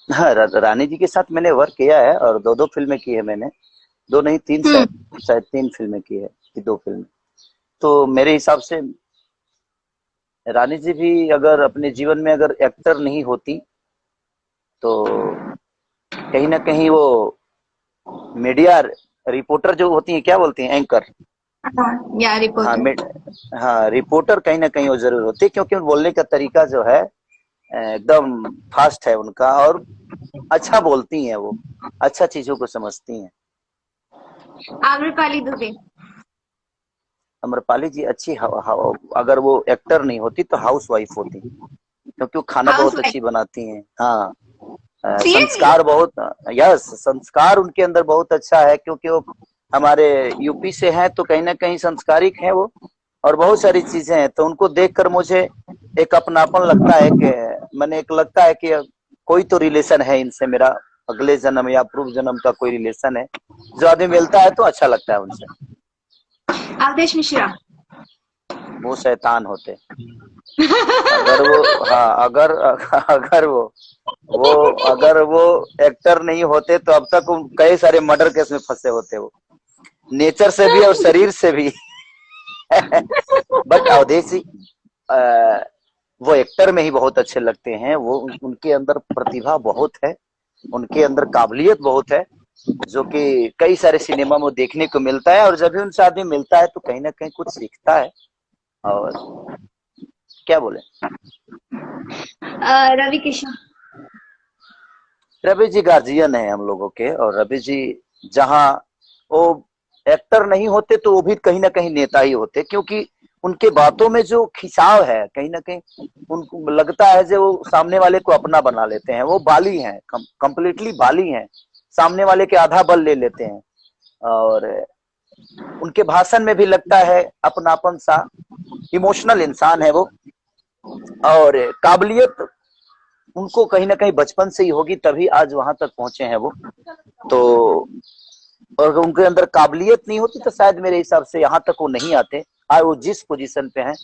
हाँ, रानी जी के साथ मैंने वर्क किया है, और दो दो फिल्में की है मैंने। दो नहीं, तीन, शायद हम्म। शायद तीन फिल्में की है, कि दो फिल्में। तो मेरे हिसाब से रानी जी भी अगर अपने जीवन में अगर एक्टर नहीं होती, तो कहीं ना कहीं वो मीडिया रिपोर्टर जो होती है, क्या बोलती हैं, एंकर। हाँ, या हाँ, रिपोर्टर। हाँ, रिपोर्टर कहीं ना कहीं वो जरूर होती है, क्योंकि बोलने का तरीका जो है एकदम फास्ट है उनका, और अच्छा बोलती हैं वो, अच्छा चीजों को समझती हैं। आम्रपाली दुबे। अम्रपाली जी अच्छी अगर वो एक्टर नहीं होती तो हाउस वाइफ होती, क्योंकि वो खाना हाउस बहुत वाइफ। अच्छी बनाती हैं। हाँ, सीरियसली? संस्कार बहुत, यस, संस्कार उनके अंदर बहुत अच्छा है, क्योंकि वो हमारे यूपी से हैं, तो कहीं ना कहीं संस्कारिक हैं वो, और बहुत सारी चीजें हैं। तो उनको देखकर मुझे एक अपनापन लगता है, कि मैंने एक लगता है कि कोई तो रिलेशन है इनसे मेरा, अगले जन्म या पूर्व जन्म का कोई रिलेशन है। जो आदमी मिलता है तो अच्छा लगता है उनसे। अवधेश मिश्रा। वो शैतान होते अगर वो, हाँ, अगर अगर वो अगर वो एक्टर नहीं होते तो अब तक वो कई सारे मर्डर केस में फंसे होते वो, नेचर से भी और शरीर से भी। बट अवधेश जी वो एक्टर में ही बहुत अच्छे लगते हैं। वो उनके अंदर प्रतिभा बहुत है, उनके अंदर काबिलियत बहुत है, जो कि कई सारे सिनेमा में देखने को मिलता है, और जब भी उनसे आदमी मिलता है तो कहीं ना कहीं कुछ सीखता है। और क्या बोले, रवि किशन। रवि जी गार्जियन है हम लोगों के, और रवि जी जहाँ वो एक्टर नहीं होते तो वो भी कहीं ना कहीं नेता ही होते, क्योंकि उनके बातों में जो खिंचाव है, कहीं ना कहीं उनको लगता है जो वो सामने वाले को अपना बना लेते हैं। वो बाली हैं, कंप्लीटली बाली हैं, सामने वाले के आधा बल ले लेते हैं। और उनके भाषण में भी लगता है अपनापन सा, इमोशनल इंसान है वो। और काबिलियत उनको कहीं ना कहीं बचपन से ही होगी, तभी आज वहां तक पहुंचे हैं वो। तो और उनके अंदर काबिलियत नहीं होती तो शायद मेरे हिसाब से यहाँ तक वो नहीं आते। आज वो जिस पोजीशन पे हैं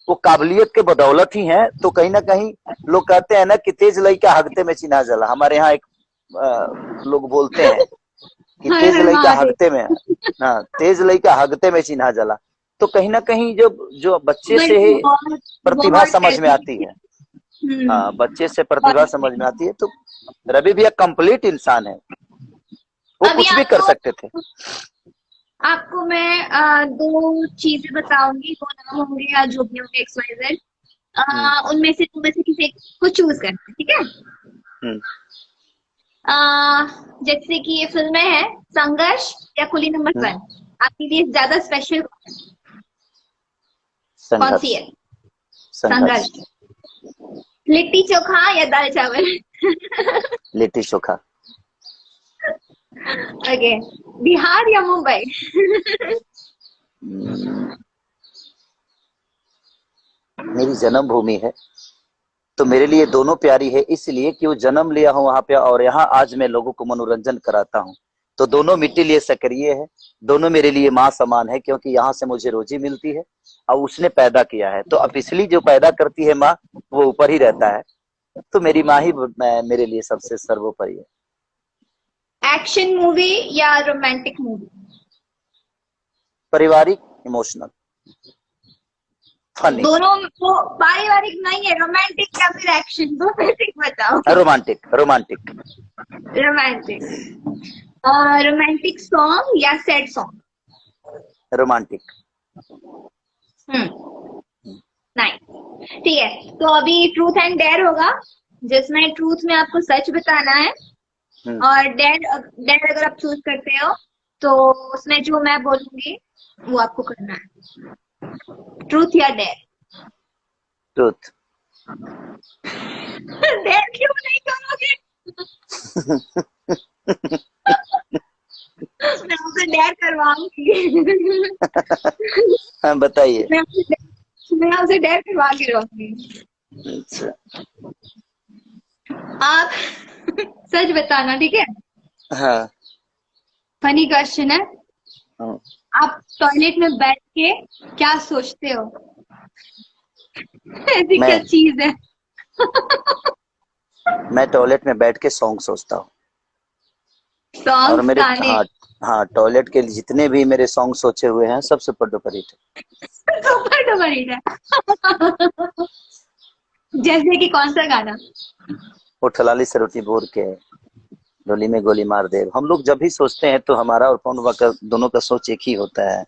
वो काबिलियत के बदौलत ही हैं। तो कहीं ना कहीं लोग कहते हैं ना कि तेज लइका हगते में चिन्हा जला। हमारे यहाँ एक लोग बोलते हैं कि तेज लइका हगते में, हाँ, तेज लइका हगते में चिन्हा जला। तो कहीं ना कहीं जो बच्चे से ही प्रतिभा समझ में आती है, हाँ, बच्चे से प्रतिभा समझ में आती है। तो रवि भैया कंप्लीट इंसान है, वो कुछ भी कर सकते थे। आपको मैं दो चीजें बताऊंगी, दो नाम होंगे या जो भी होंगे XYZ, उनमें से तुम में से किसी एक को चूज करना, ठीक है? जैसे कि ये फिल्में हैं संघर्ष या कुली नंबर 1, आपके लिए ज्यादा स्पेशल कौन सी है? संघर्ष। लिट्टी चोखा या दाल चावल? लिट्टी चोखा। ओके, बिहार या मुंबई? मेरी जन्मभूमि है तो मेरे लिए दोनों प्यारी है, इसलिए कि वो जन्म लिया हूँ वहां पे और यहाँ आज मैं लोगों को मनोरंजन कराता हूँ। तो दोनों मिट्टी लिए सक्रिय है, दोनों मेरे लिए माँ समान है, क्योंकि यहाँ से मुझे रोजी मिलती है और उसने पैदा किया है। तो अब इसलिए जो पैदा करती है माँ वो ऊपर ही रहता है, तो मेरी माँ ही मेरे लिए सबसे सर्वोपरि है। एक्शन मूवी या रोमांटिक मूवी? पारिवारिक, इमोशनल, फनी। दोनों वो पारिवारिक नहीं है, रोमांटिक या फिर एक्शन, दो में से बताओ। Romantic, romantic. Romantic. Romantic song या सैड सॉन्ग? रोमांटिक। नाइस, ठीक है। तो अभी ट्रूथ एंड डेयर होगा, जिसमें ट्रूथ में आपको सच बताना है और डेयर अगर आप चूज करते हो तो उसमें जो मैं बोलूंगी वो आपको करना है। ट्रूथ या डेयर? ट्रूथ। डेयर क्यों नहीं करोगे? मैं आपसे डेयर करवाऊंगी। हाँ बताइए। मैं आपसे डेयर करवा के रहूंगी। अच्छा, आप सच बताना, ठीक है? हाँ। फनी क्वेश्चन है। हाँ। आप टॉयलेट में बैठ के क्या सोचते हो? ऐसी क्या चीज है? मैं टॉयलेट में बैठ के सॉन्ग सोचता हूँ। और मेरे, हाँ, टॉयलेट के जितने भी मेरे सॉन्ग सोचे हुए हैं सब सुपर डुपर हिट है। सुपर डुपर हिट है। जैसे कि कौन सा गाना? वो ठलाली से रोटी बोर के, डोली में गोली मार दे। हम लोग जब भी सोचते हैं तो हमारा और पौनवा का दोनों का सोच एक ही होता है।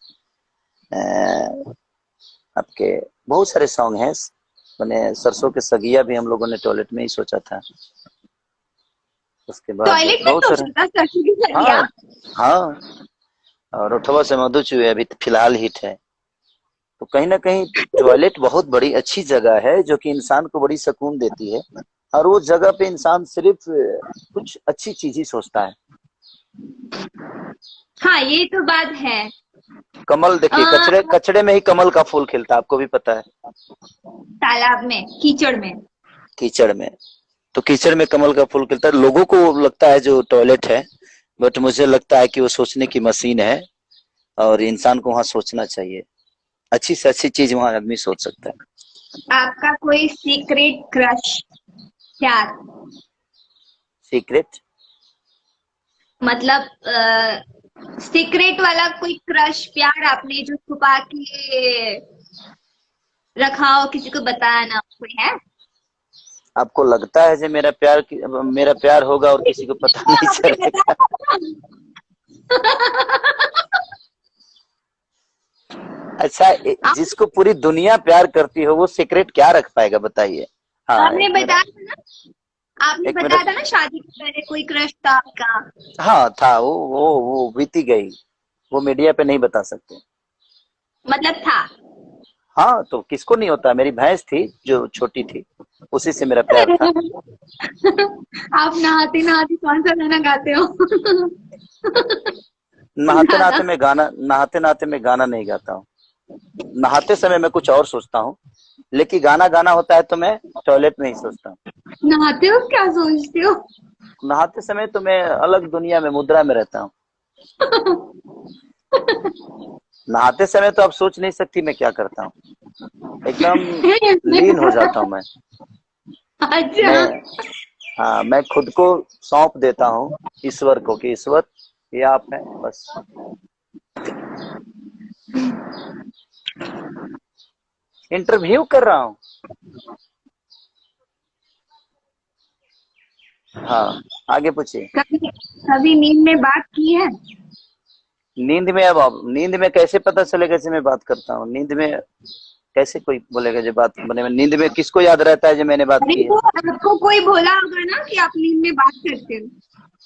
आपके बहुत सारे सॉन्ग हैं, मैंने सरसों के सगिया भी हम लोगों ने टॉयलेट में ही सोचा था। उसके बाद बहुत सारे, हाँ हाँ, और उठवा से मधु चुए अभी फिलहाल हिट है। तो कहीं ना कहीं टॉयलेट बहुत बड़ी अच्छी जगह है जो कि इंसान को बड़ी सुकून देती है, और वो जगह पे इंसान सिर्फ कुछ अच्छी चीज ही सोचता है। हाँ, ये तो बात है। कमल देखिए, कचड़े में ही कमल का फूल खिलता है, आपको भी पता है। तालाब में, कीचड़ में। कीचड़ में, तो कीचड़ में कमल का फूल खिलता है। लोगों को लगता है जो टॉयलेट है, बट मुझे लगता है कि वो सोचने की मशीन है और इंसान को वहां सोचना चाहिए। अच्छी से अच्छी चीज वहां आदमी सोच सकता है। आपका कोई सीक्रेट क्रश? प्यार? सीक्रेट मतलब सीक्रेट वाला कोई क्रश, प्यार आपने जो छुपा के रखा हो, किसी को बताया ना, कोई है? आपको लगता है जो मेरा प्यार होगा और किसी को पता नहीं चलेगा? अच्छा, जिसको पूरी दुनिया प्यार करती हो वो सीक्रेट क्या रख पाएगा, बताइए। हाँ, आपने बताया था ना, शादी के पहले कोई क्रश था आपका? हाँ था, वो बीती गई, वो मीडिया पे नहीं बता सकते। मतलब था? हाँ, तो किसको नहीं होता। मेरी भैंस थी जो छोटी थी, उसी से मेरा प्यार था। आप नहाते नहाते कौन सा गाना गाते हो? नहाते ज्यादा। नहाते नहाते मैं गाना नहीं गाता हूँ। नहाते समय मैं कुछ और सोचता हूँ, लेकिन गाना गाना होता है तो मैं टॉयलेट में ही सोचता हूँ। नहाते हो क्या सोचते हो? नहाते समय तो मैं अलग दुनिया में, मुद्रा में रहता हूँ। नहाते समय तो आप सोच नहीं सकती मैं क्या करता हूँ, एकदम लीन हो जाता हूँ मैं। अच्छा। मैं हाँ, मैं खुद को सौंप देता हूँ ईश्वर को कि ईश्वर ये आप हैं बस। इंटरव्यू कर रहा हूँ। हाँ, आगे पूछिए। कभी कभी नींद में बात की है? अब नींद में कैसे पता चलेगा जैसे मैं बात करता हूँ? नींद में कैसे कोई बोलेगा जो बात बने में? नींद में किसको याद रहता है जो मैंने बात अरे की है? तो आपको कोई बोला होगा ना कि आप नींद में बात करते हो।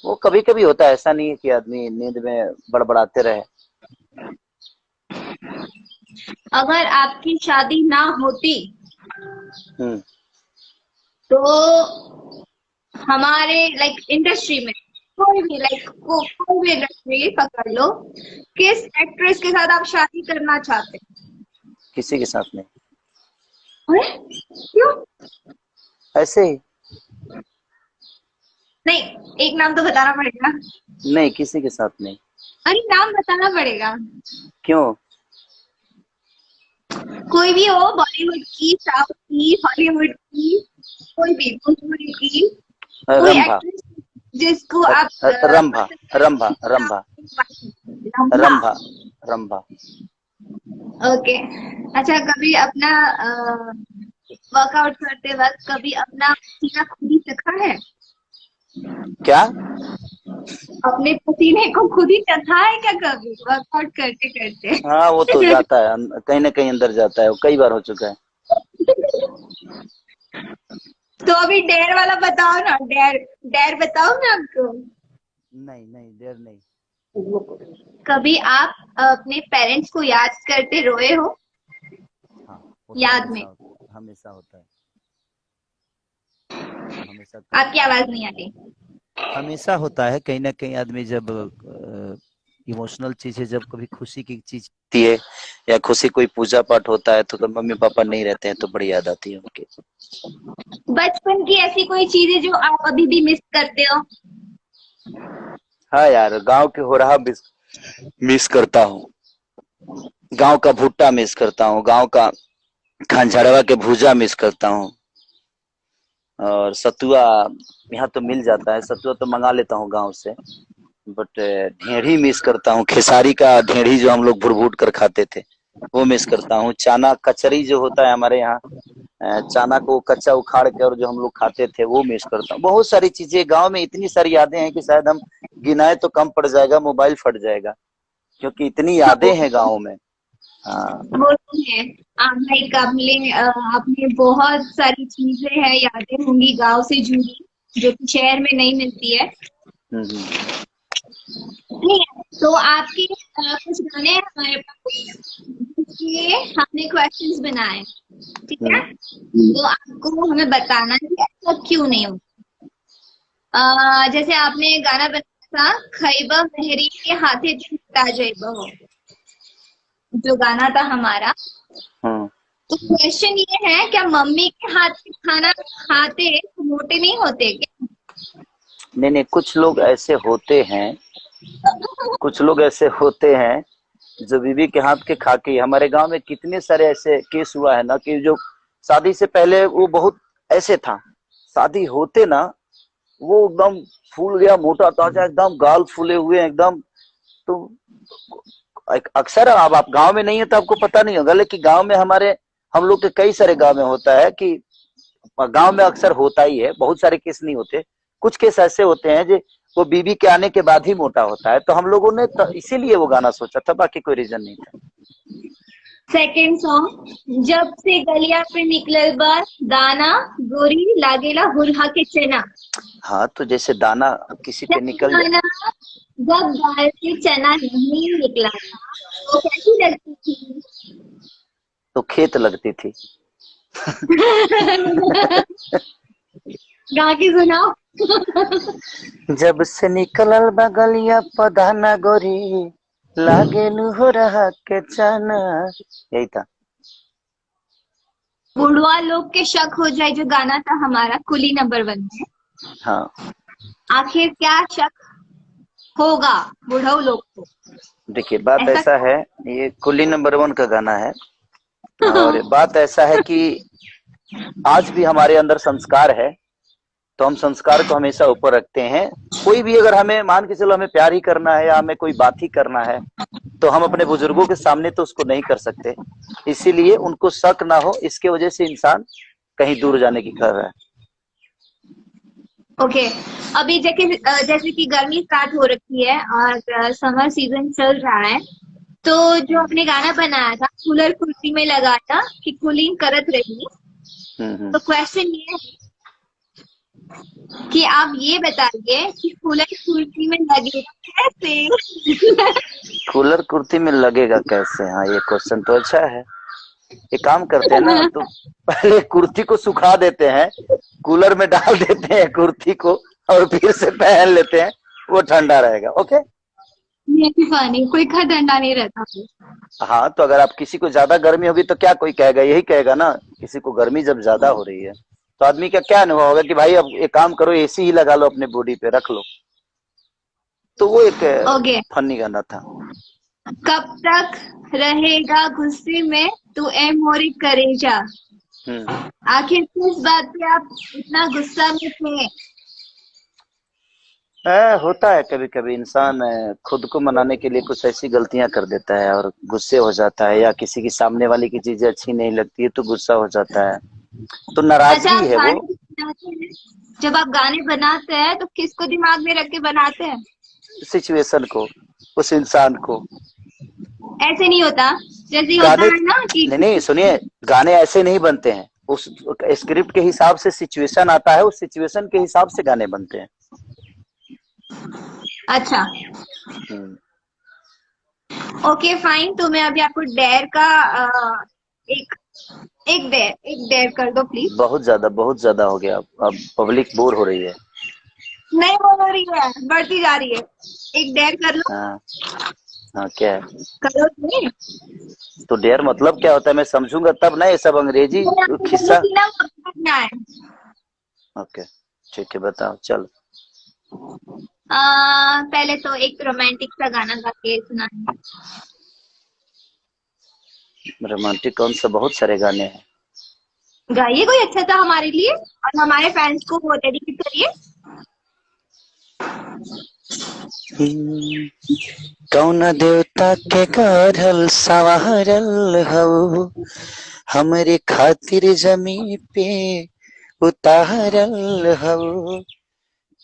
वो कभी कभी होता है, ऐसा नहीं है कि आदमी नींद में बड़बड़ाते रहे। अगर आपकी शादी ना होती हम्म। तो हमारे लाइक इंडस्ट्री में कोई भी कोई भी इंडस्ट्री पकड़ लो, किस एक्ट्रेस के साथ आप शादी करना चाहते किसी के साथ नहीं। हैं? अरे क्यों? ऐसे ही। नहीं, एक नाम तो बताना पड़ेगा। नहीं, किसी के साथ नहीं। अरे नाम बताना पड़ेगा। क्यों? कोई भी हो, बॉलीवुड की, साउथ की, हॉलीवुड की, कोई भी भोजपुरी की, कोई रंभा। एक्ट्रेस जिसको आप रंभा। पसंद रंभा। रंभा। करते हो। लंबा। रंभा। रंभा। ओके। अच्छा, कभी अपना वर्कआउट करते वक्त कभी अपना पसीना खुद ही चखा है? क्या? अपने पसीने को खुद ही चखा है क्या कभी वर्कआउट करते हाँ, वो तो करते? जाता है, कहीं ना कहीं अंदर जाता है, वो कई बार हो चुका है। तो अभी डेयर वाला बताओ ना, डेयर डेयर बताओ ना आपको। नहीं नहीं, देर नहीं। कभी आप अपने पेरेंट्स को याद करते रोए हो? हाँ, वो तो याद में? हमेशा होता है। हमेशा आपकी आवाज नहीं आ रही। हमेशा होता है, कहीं ना कहीं आदमी जब इमोशनल चीजें, जब कभी खुशी की चीज होती है या खुशी कोई पूजा पाठ होता है तो मम्मी पापा नहीं रहते हैं तो बड़ी याद आती है उनकी। बचपन की ऐसी कोई चीजें जो आप अभी भी मिस करते हो? हाँ यार, गांव के हो रहा मिस करता हूँ। गांव का भुट्टा मिस करता हूँ, गांव का खंजड़वा के भूजा मिस करता हूँ। और सतुआ यहाँ तो मिल जाता है, सतुआ तो मंगा लेता हूँ गांव से। बट ढेढ़ी मिस करता हूँ, खेसारी का ढेढ़ी जो हम लोग भुट कर खाते थे वो मिस करता हूँ। चाना कचरी जो होता है हमारे यहाँ, चाना को कच्चा उखाड़ के और जो हम लोग खाते थे वो मिस करता हूँ। बहुत सारी चीजें गांव में, इतनी सारी यादें हैं कि शायद हम गिनाए तो कम पड़ जाएगा, मोबाइल फट जाएगा, क्योंकि इतनी हाँ, यादें हैं गाँव में। हाँ। वो तो है। लाइक आपने बहुत सारी चीजें हैं, यादें होंगी गांव से जुड़ी, जो कि शहर में नहीं मिलती है। हम्म। नहीं है तो आपके कुछ गाने हैं हमारे पास जिसके हमने क्वेश्चंस बनाए, ठीक है? हम्म। तो आपको हमें बताना है कि ऐसा क्यों नहीं हो। जैसे आपने गाना बनाया था, खैबा मेहरी के हाथे छूटा जैबा हो, जो गाना था हमारा। हम्म। तो क्वेश्चन ये है, क्या मम्मी के हाथ से खाना खाते तो मोटे नहीं होते क्या? नहीं नहीं, कुछ लोग ऐसे होते हैं जो बीवी के हाथ के खा के। हमारे गांव में कितने सारे ऐसे केस हुआ है ना कि जो शादी से पहले वो बहुत ऐसे था, शादी होते ना वो एकदम फूल गया, मोटा ताजा, एकदम गाल फूले हुए एकदम। तो अक्सर, अब आप गांव में नहीं है तो आपको पता नहीं होगा, लेकिन गांव में हम लोग के कई सारे गांव में होता है कि गांव में अक्सर होता ही है। बहुत सारे केस नहीं होते, कुछ केस ऐसे होते हैं जो वो बीवी के आने के बाद ही मोटा होता है। तो हम लोगों ने तो इसीलिए वो गाना सोचा था, बाकी कोई रीजन नहीं था। सेकंड सॉन्ग, जब से गलिया पे निकलल बा दाना, गोरी लागेला हुरहा के चना। हाँ, तो जैसे दाना किसी पे जब निकल जाए दाना, जब दाल से चना नहीं निकला था तो कैसी लगती थी? तो खेत लगती थी। गा के सुनाओ। जब से निकलल बगलिया पदाना गोरी, लागे नु हो रहा के जाना, यही था। बुढ़वा लोग के शक हो जाए जो गाना था हमारा कुली नंबर 1 में, हाँ आखिर क्या शक होगा बुढ़ऊ लोग को? देखिए बात ऐसा ऐसा है, ये कुली नंबर 1 का गाना है। और बात ऐसा है कि आज भी हमारे अंदर संस्कार है, तो हम संस्कार को हमेशा ऊपर रखते हैं। कोई भी अगर हमें मान के चलो हमें प्यार ही करना है या हमें कोई बात ही करना है, तो हम अपने बुजुर्गों के सामने तो उसको नहीं कर सकते। इसीलिए उनको शक ना हो, इसके वजह से इंसान कहीं दूर जाने की कर रहा है। ओके अभी जैसे कि गर्मी स्टार्ट हो रखी है और समर सीजन चल रहा है, तो जो आपने गाना बनाया था कूलर कुर्सी में लगा था कि कूलिंग करत रही, तो क्वेश्चन ये है कि आप ये बताइए कि कूलर कुर्सी में लगेगा कैसे? कूलर कुर्ती में लगेगा कैसे? हाँ ये क्वेश्चन तो अच्छा है। एक काम करते हैं ना, तो पहले कुर्ती को सुखा देते हैं, कूलर में डाल देते हैं कुर्ती को, और फिर से पहन लेते हैं, वो ठंडा रहेगा। ओके ये भी पानी कोई का डंडा नहीं रहता। हाँ, तो अगर आप किसी को ज्यादा गर्मी होगी तो क्या कोई कहेगा? यही कहेगा ना, किसी को गर्मी जब ज्यादा हो रही है तो आदमी का क्या अनुभव होगा कि भाई अब एक काम करो, एसी ही लगा लो, अपने बॉडी पे रख लो। तो वो एक फनी गाना था। कब तक रहेगा गुस्से में तू ए मोरी करेजा? आखिर किस बात पे आप इतना गुस्सा में थे? होता है कभी कभी इंसान खुद को मनाने के लिए कुछ ऐसी गलतियां कर देता है और गुस्से हो जाता है, या किसी की सामने वाली की चीजें अच्छी नहीं लगती है तो गुस्सा हो जाता है, तो नाराजगी है वो। जब आप गाने बनाते हैं तो किसको दिमाग में रख के बनाते हैं? सिचुएशन को, उस इंसान को। ऐसे नहीं होता जैसे होता है ना कि नहीं सुनिए, गाने ऐसे नहीं बनते हैं, उस स्क्रिप्ट के हिसाब से सिचुएशन आता है, उस सिचुएशन के हिसाब से गाने बनते हैं। अच्छा ओके फाइन, तो मैं अभी आपको डेयर का एक डेयर कर दो प्लीज। बहुत ज्यादा हो गया, अब पब्लिक बोर हो रही है। नहीं बोल रही है, बढ़ती जा रही है। एक डेयर कर लो। हाँ क्या है? करो नहीं। तो डेयर मतलब क्या होता है मैं समझूंगा तब ना, ये सब अंग्रेजी खिस्सा। ओके ठीक है बताओ चलो। पहले तो एक रोमांटिक सा गाना गा के सुनाना। रोमांटिक कौन सा? बहुत सारे गाने हैं। गाइए कोई अच्छा सा हमारे लिए और हमारे फैंस को वो डेडिकेट करिए। कौन देवता के गढ़ल सवारल हो, हमरे खातिर जमी पे उतारल हो,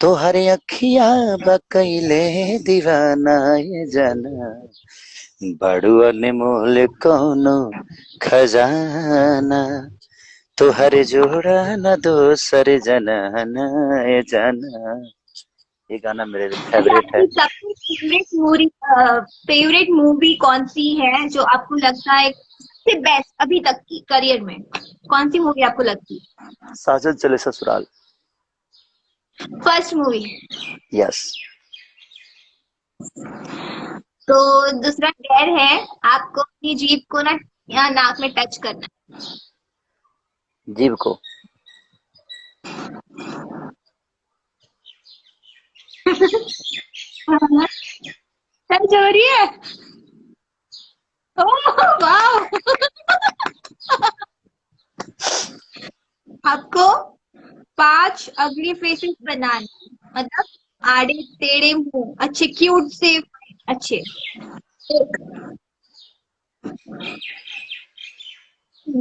तोहर अखिया बकैले दीवाना ये जाना, बड़ू अनमोल कोनो खजाना, तोहर जोड़ा न दोसर जनाना ये जाना। ये गाना मेरे फेवरेट है। सबसे फेवरेट मूवी कौन सी है जो आपको लगता है सबसे बेस्ट अभी तक की करियर में? कौन सी मूवी आपको लगती है? साजन चले ससुराल। First movie. यस। तो दूसरा डेयर है, आपको अपनी जीभ को ना यहाँ नाक में टच करना है। जीभ को? टच हो रही है? वाह आपको 5 अगली फेसेस बनाने, मतलब आड़े टेढ़े मुंह, अच्छे क्यूट से अच्छे। 1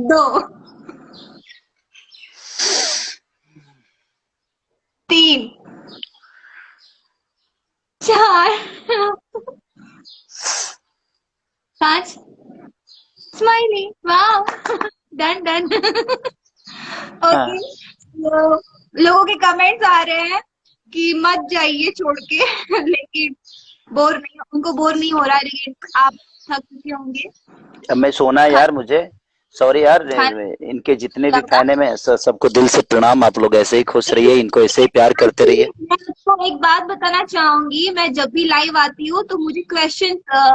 2 3 4 5 स्माइली। वाह डन डन। ओके लोगों के कमेंट्स आ रहे हैं कि मत जाइए छोड़ के लेकिन उनको बोर नहीं हो रहा है, लेकिन आप थक चुके होंगे। अब मैं सोना है यार, मुझे सॉरी यार, हाँ, इनके जितने भी लगा। फैन है, मैं सबको दिल से प्रणाम। आप लोग ऐसे ही खुश रहिए, इनको ऐसे ही प्यार करते रहिए। मैं आपको एक बात बताना चाहूंगी, मैं जब भी लाइव आती हूँ तो मुझे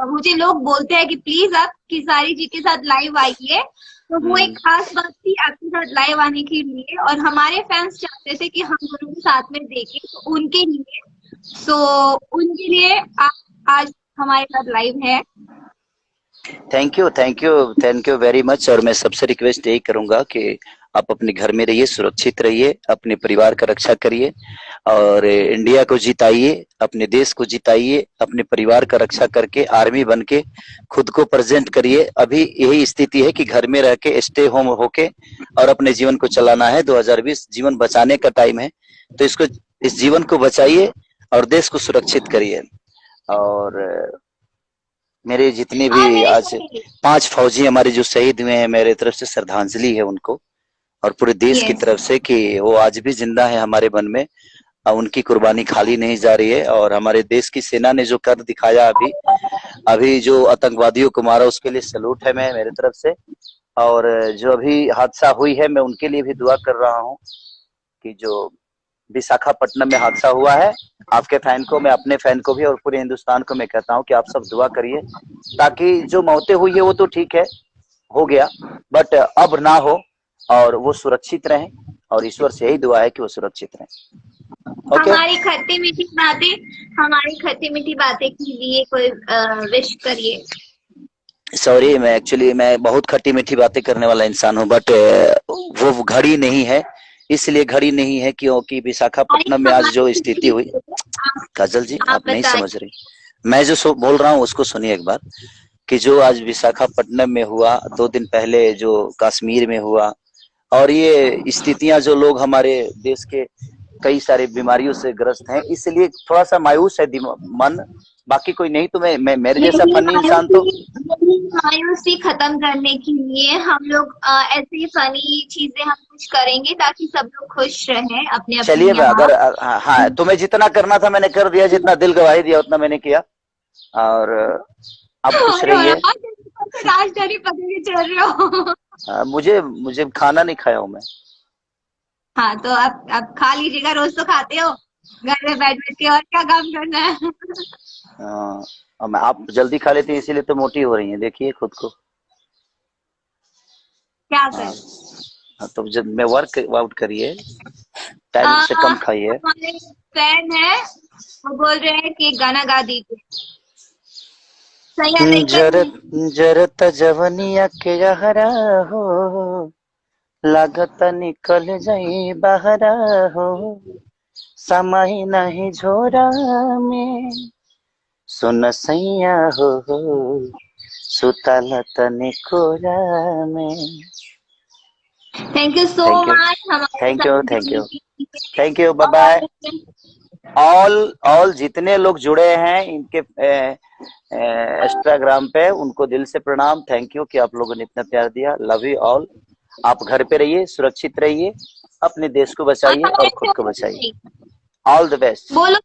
मुझे लोग बोलते हैं कि प्लीज आप किसारी जी के साथ लाइव आइए। तो वो एक हम्म। खास बात थी आपके साथ लाइव आने के लिए, और हमारे फैंस चाहते थे कि हम दोनों को साथ में देखें, तो उनके लिए उनके लिए आप आज हमारे साथ लाइव है। Thank you, thank you, thank you very much. और मैं सबसे रिक्वेस्ट यही करूंगा कि आप अपने घर में रहिए, सुरक्षित रहिए, अपने परिवार का रक्षा करिए और इंडिया को जिताइए, अपने देश को जिताइए, अपने परिवार का रक्षा करके आर्मी बन के खुद को प्रेजेंट करिए। अभी यही स्थिति है कि घर में रह के स्टे होम होके और अपने जीवन को चलाना है। 2020 जीवन बचाने का टाइम है, तो इस जीवन को बचाइए और देश को सुरक्षित करिए। और मेरे जितने और भी मेरे आज सारे 5 फौजी हमारे जो शहीद हुए हैं, मेरे तरफ से श्रद्धांजलि है उनको और पूरे देश की यस, तरफ से कि वो आज भी जिंदा है हमारे मन में। उनकी कुर्बानी खाली नहीं जा रही है। और हमारे देश की सेना ने जो कर दिखाया अभी अभी जो आतंकवादियों को मारा, उसके लिए सैल्यूट है मैं मेरे तरफ से। और जो अभी हादसा हुई है, मैं उनके लिए भी दुआ कर रहा हूँ कि जो विशाखापट्टनम में हादसा हुआ है, आपके फैन को, मैं अपने फैन को भी और पूरे हिंदुस्तान को मैं कहता हूँ कि आप सब दुआ करिए, ताकि जो मौतें हुई है वो तो ठीक है, हो गया, बट अब ना हो और वो सुरक्षित रहें। और ईश्वर से यही दुआ है कि वो सुरक्षित रहें। ओके। हमारी खट्टी मीठी बातें के लिए कोई विश करिए। सॉरी, मैं बहुत खट्टी मीठी बातें करने वाला इंसान हूँ, बट वो घड़ी नहीं है, इसलिए घड़ी नहीं है क्योंकि अरे विशाखापट्टनम में आज जो हमारी स्थिति हुई। काजल जी, आप आप नहीं बताइए। समझ रही। मैं जो बोल रहा हूँ उसको सुनिए एक बार, कि जो आज विशाखापट्टनम में हुआ, 2 दिन पहले जो कश्मीर में हुआ, और ये स्थितियां जो लोग हमारे देश के कई सारे बीमारियों से ग्रस्त हैं, इसलिए थोड़ा सा मायूस है मन। बाकी कोई नहीं, तो मैं मेरे जैसा यही फनी इंसान तो मायूसी खत्म करने के लिए हम लोग ऐसी फनी चीजें हम कुछ करेंगे ताकि सब लोग खुश रहें अपने अपने चलिए। यहाँ। अगर हाँ, तुम्हें जितना करना था मैंने कर दिया, जितना दिल गवाही दिया उतना मैंने किया। और आप खुश और रहिए। राजधानी पकड़ के चल रहे हो। मुझे मुझे खाना नहीं खाया हूँ मैं। हाँ, तो अब खा लीजिएगा, रोज तो खाते हो घर में बैठ बैठ के, और क्या काम करना है। आप जल्दी खा लेती हैं, इसीलिए तो मोटी हो रही हैं, देखिए खुद को। क्या हाँ, कर तो जब मैं वर्क आउट करिए, टाइम से कम खाइए। हमारे फैन है, वो बोल रहे हैं कि गाना गा दीजिए। सही है, जरत जरत जवनिया के यहरा हो, लागत निकल जाई बहरा हो, समय नहीं झोरा में, सुन सैया हो, सुतल तने कोरा में। Thank you so thank you, much हमारे थैंक साथ यू, थैंक जुड़ने यू, के लिए। Thank you, bye bye. और ऑल जितने लोग जुड़े हैं इनके इंस्टाग्राम पे, उनको दिल से प्रणाम, थैंक यू कि आप लोगों ने इतना प्यार दिया। Love you all. आप घर पे रहिए, सुरक्षित रहिए, अपने देश को बचाइए और हमारे खुद शो को को बचाइए। देखते ऑल द बेस्ट। बोलो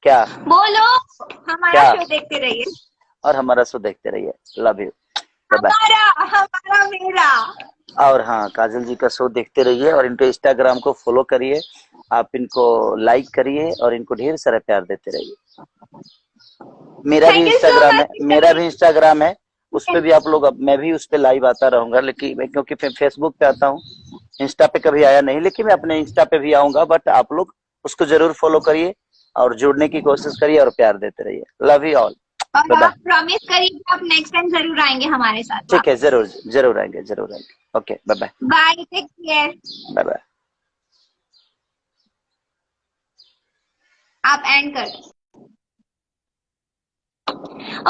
क्या? बोलो, हमारा क्या? शो देखते रहिए। और हमारा शो देखते रहिए। Love you, bye bye. हमारा मेरा। और हाँ, काजल जी का शो देखते रहिए और इनके इंस्टाग्राम को फॉलो करिए, आप इनको लाइक करिए और इनको ढेर सारा प्यार देते रहिए। थैंक यू सो मेरा मच। भी इंस्टाग्राम है, उस पे भी आप लोग, मैं भी उस पे लाइव आता रहूंगा, लेकिन मैं क्योंकि फेसबुक पे आता हूँ, इंस्टा पे कभी आया नहीं, लेकिन मैं अपने इंस्टा पे भी आऊंगा। बट आप लोग उसको जरूर फॉलो करिए और जुड़ने की कोशिश करिए और प्यार देते रहिए। लव यू ऑल, और बाय बाय। आप प्रॉमिस करिए कि आप नेक्स्ट टाइम जरूर आएंगे हमारे साथ ठीक है, वापस। जरूर जरूर आएंगे, जरूर आएंगे। Okay, bye bye, bye, take care. Bye bye. आप एंड कर।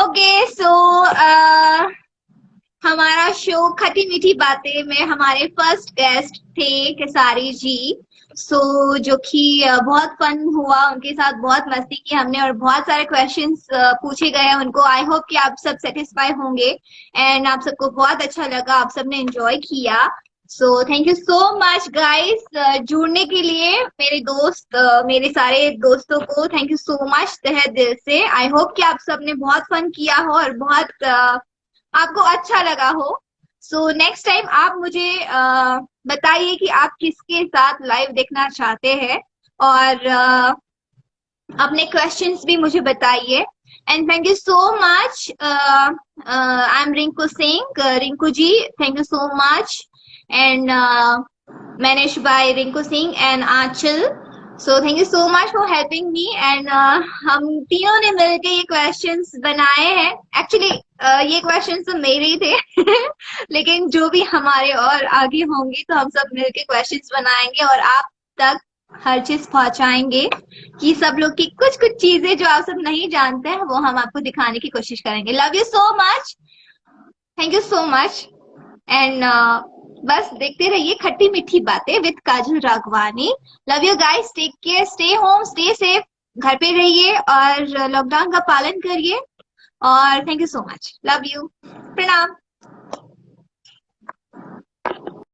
ओके, सो हमारा शो खट्टी मीठी बातें में हमारे फर्स्ट गेस्ट थे खेसारी जी। जो कि बहुत फन हुआ, उनके साथ बहुत मस्ती की हमने और बहुत सारे क्वेश्चंस पूछे गए हैं उनको। आई होप कि आप सब सेटिस्फाई होंगे एंड आप सबको बहुत अच्छा लगा, आप सबने एंजॉय किया। Thank you so much guys जुड़ने के लिए। मेरे सारे दोस्तों को थैंक यू सो मच तहे दिल से। आई होप कि आप सबने बहुत फन किया हो और बहुत आपको अच्छा लगा हो। सो नेक्स्ट टाइम आप मुझे बताइए कि आप किसके साथ लाइव देखना चाहते हैं, और अपने क्वेश्चंस भी मुझे बताइए। And thank you so much. I am Rinku Singh, Rinku ji, thank you so much. And manage by Rinku Singh and Aanchal, so thank you so much for helping me. And हम तीनों ने मिलकर ये क्वेश्चंस बनाए हैं। एक्चुअली ये क्वेश्चंस तो मेरे ही थे लेकिन जो भी हमारे और आगे होंगे तो हम सब मिलकर क्वेश्चंस बनाएंगे और आप तक हर चीज पहुंचाएंगे कि सब लोग की कुछ कुछ चीजें जो आप सब नहीं जानते हैं वो हम आपको दिखाने की कोशिश करेंगे। Love you so much, thank you so much. And बस देखते रहिए खट्टी मीठी बातें with Kajal Raghwani. Love you guys, take care, stay home, stay safe, घर पे रहिए और लॉकडाउन का पालन करिए। और thank you so much, love you, प्रणाम।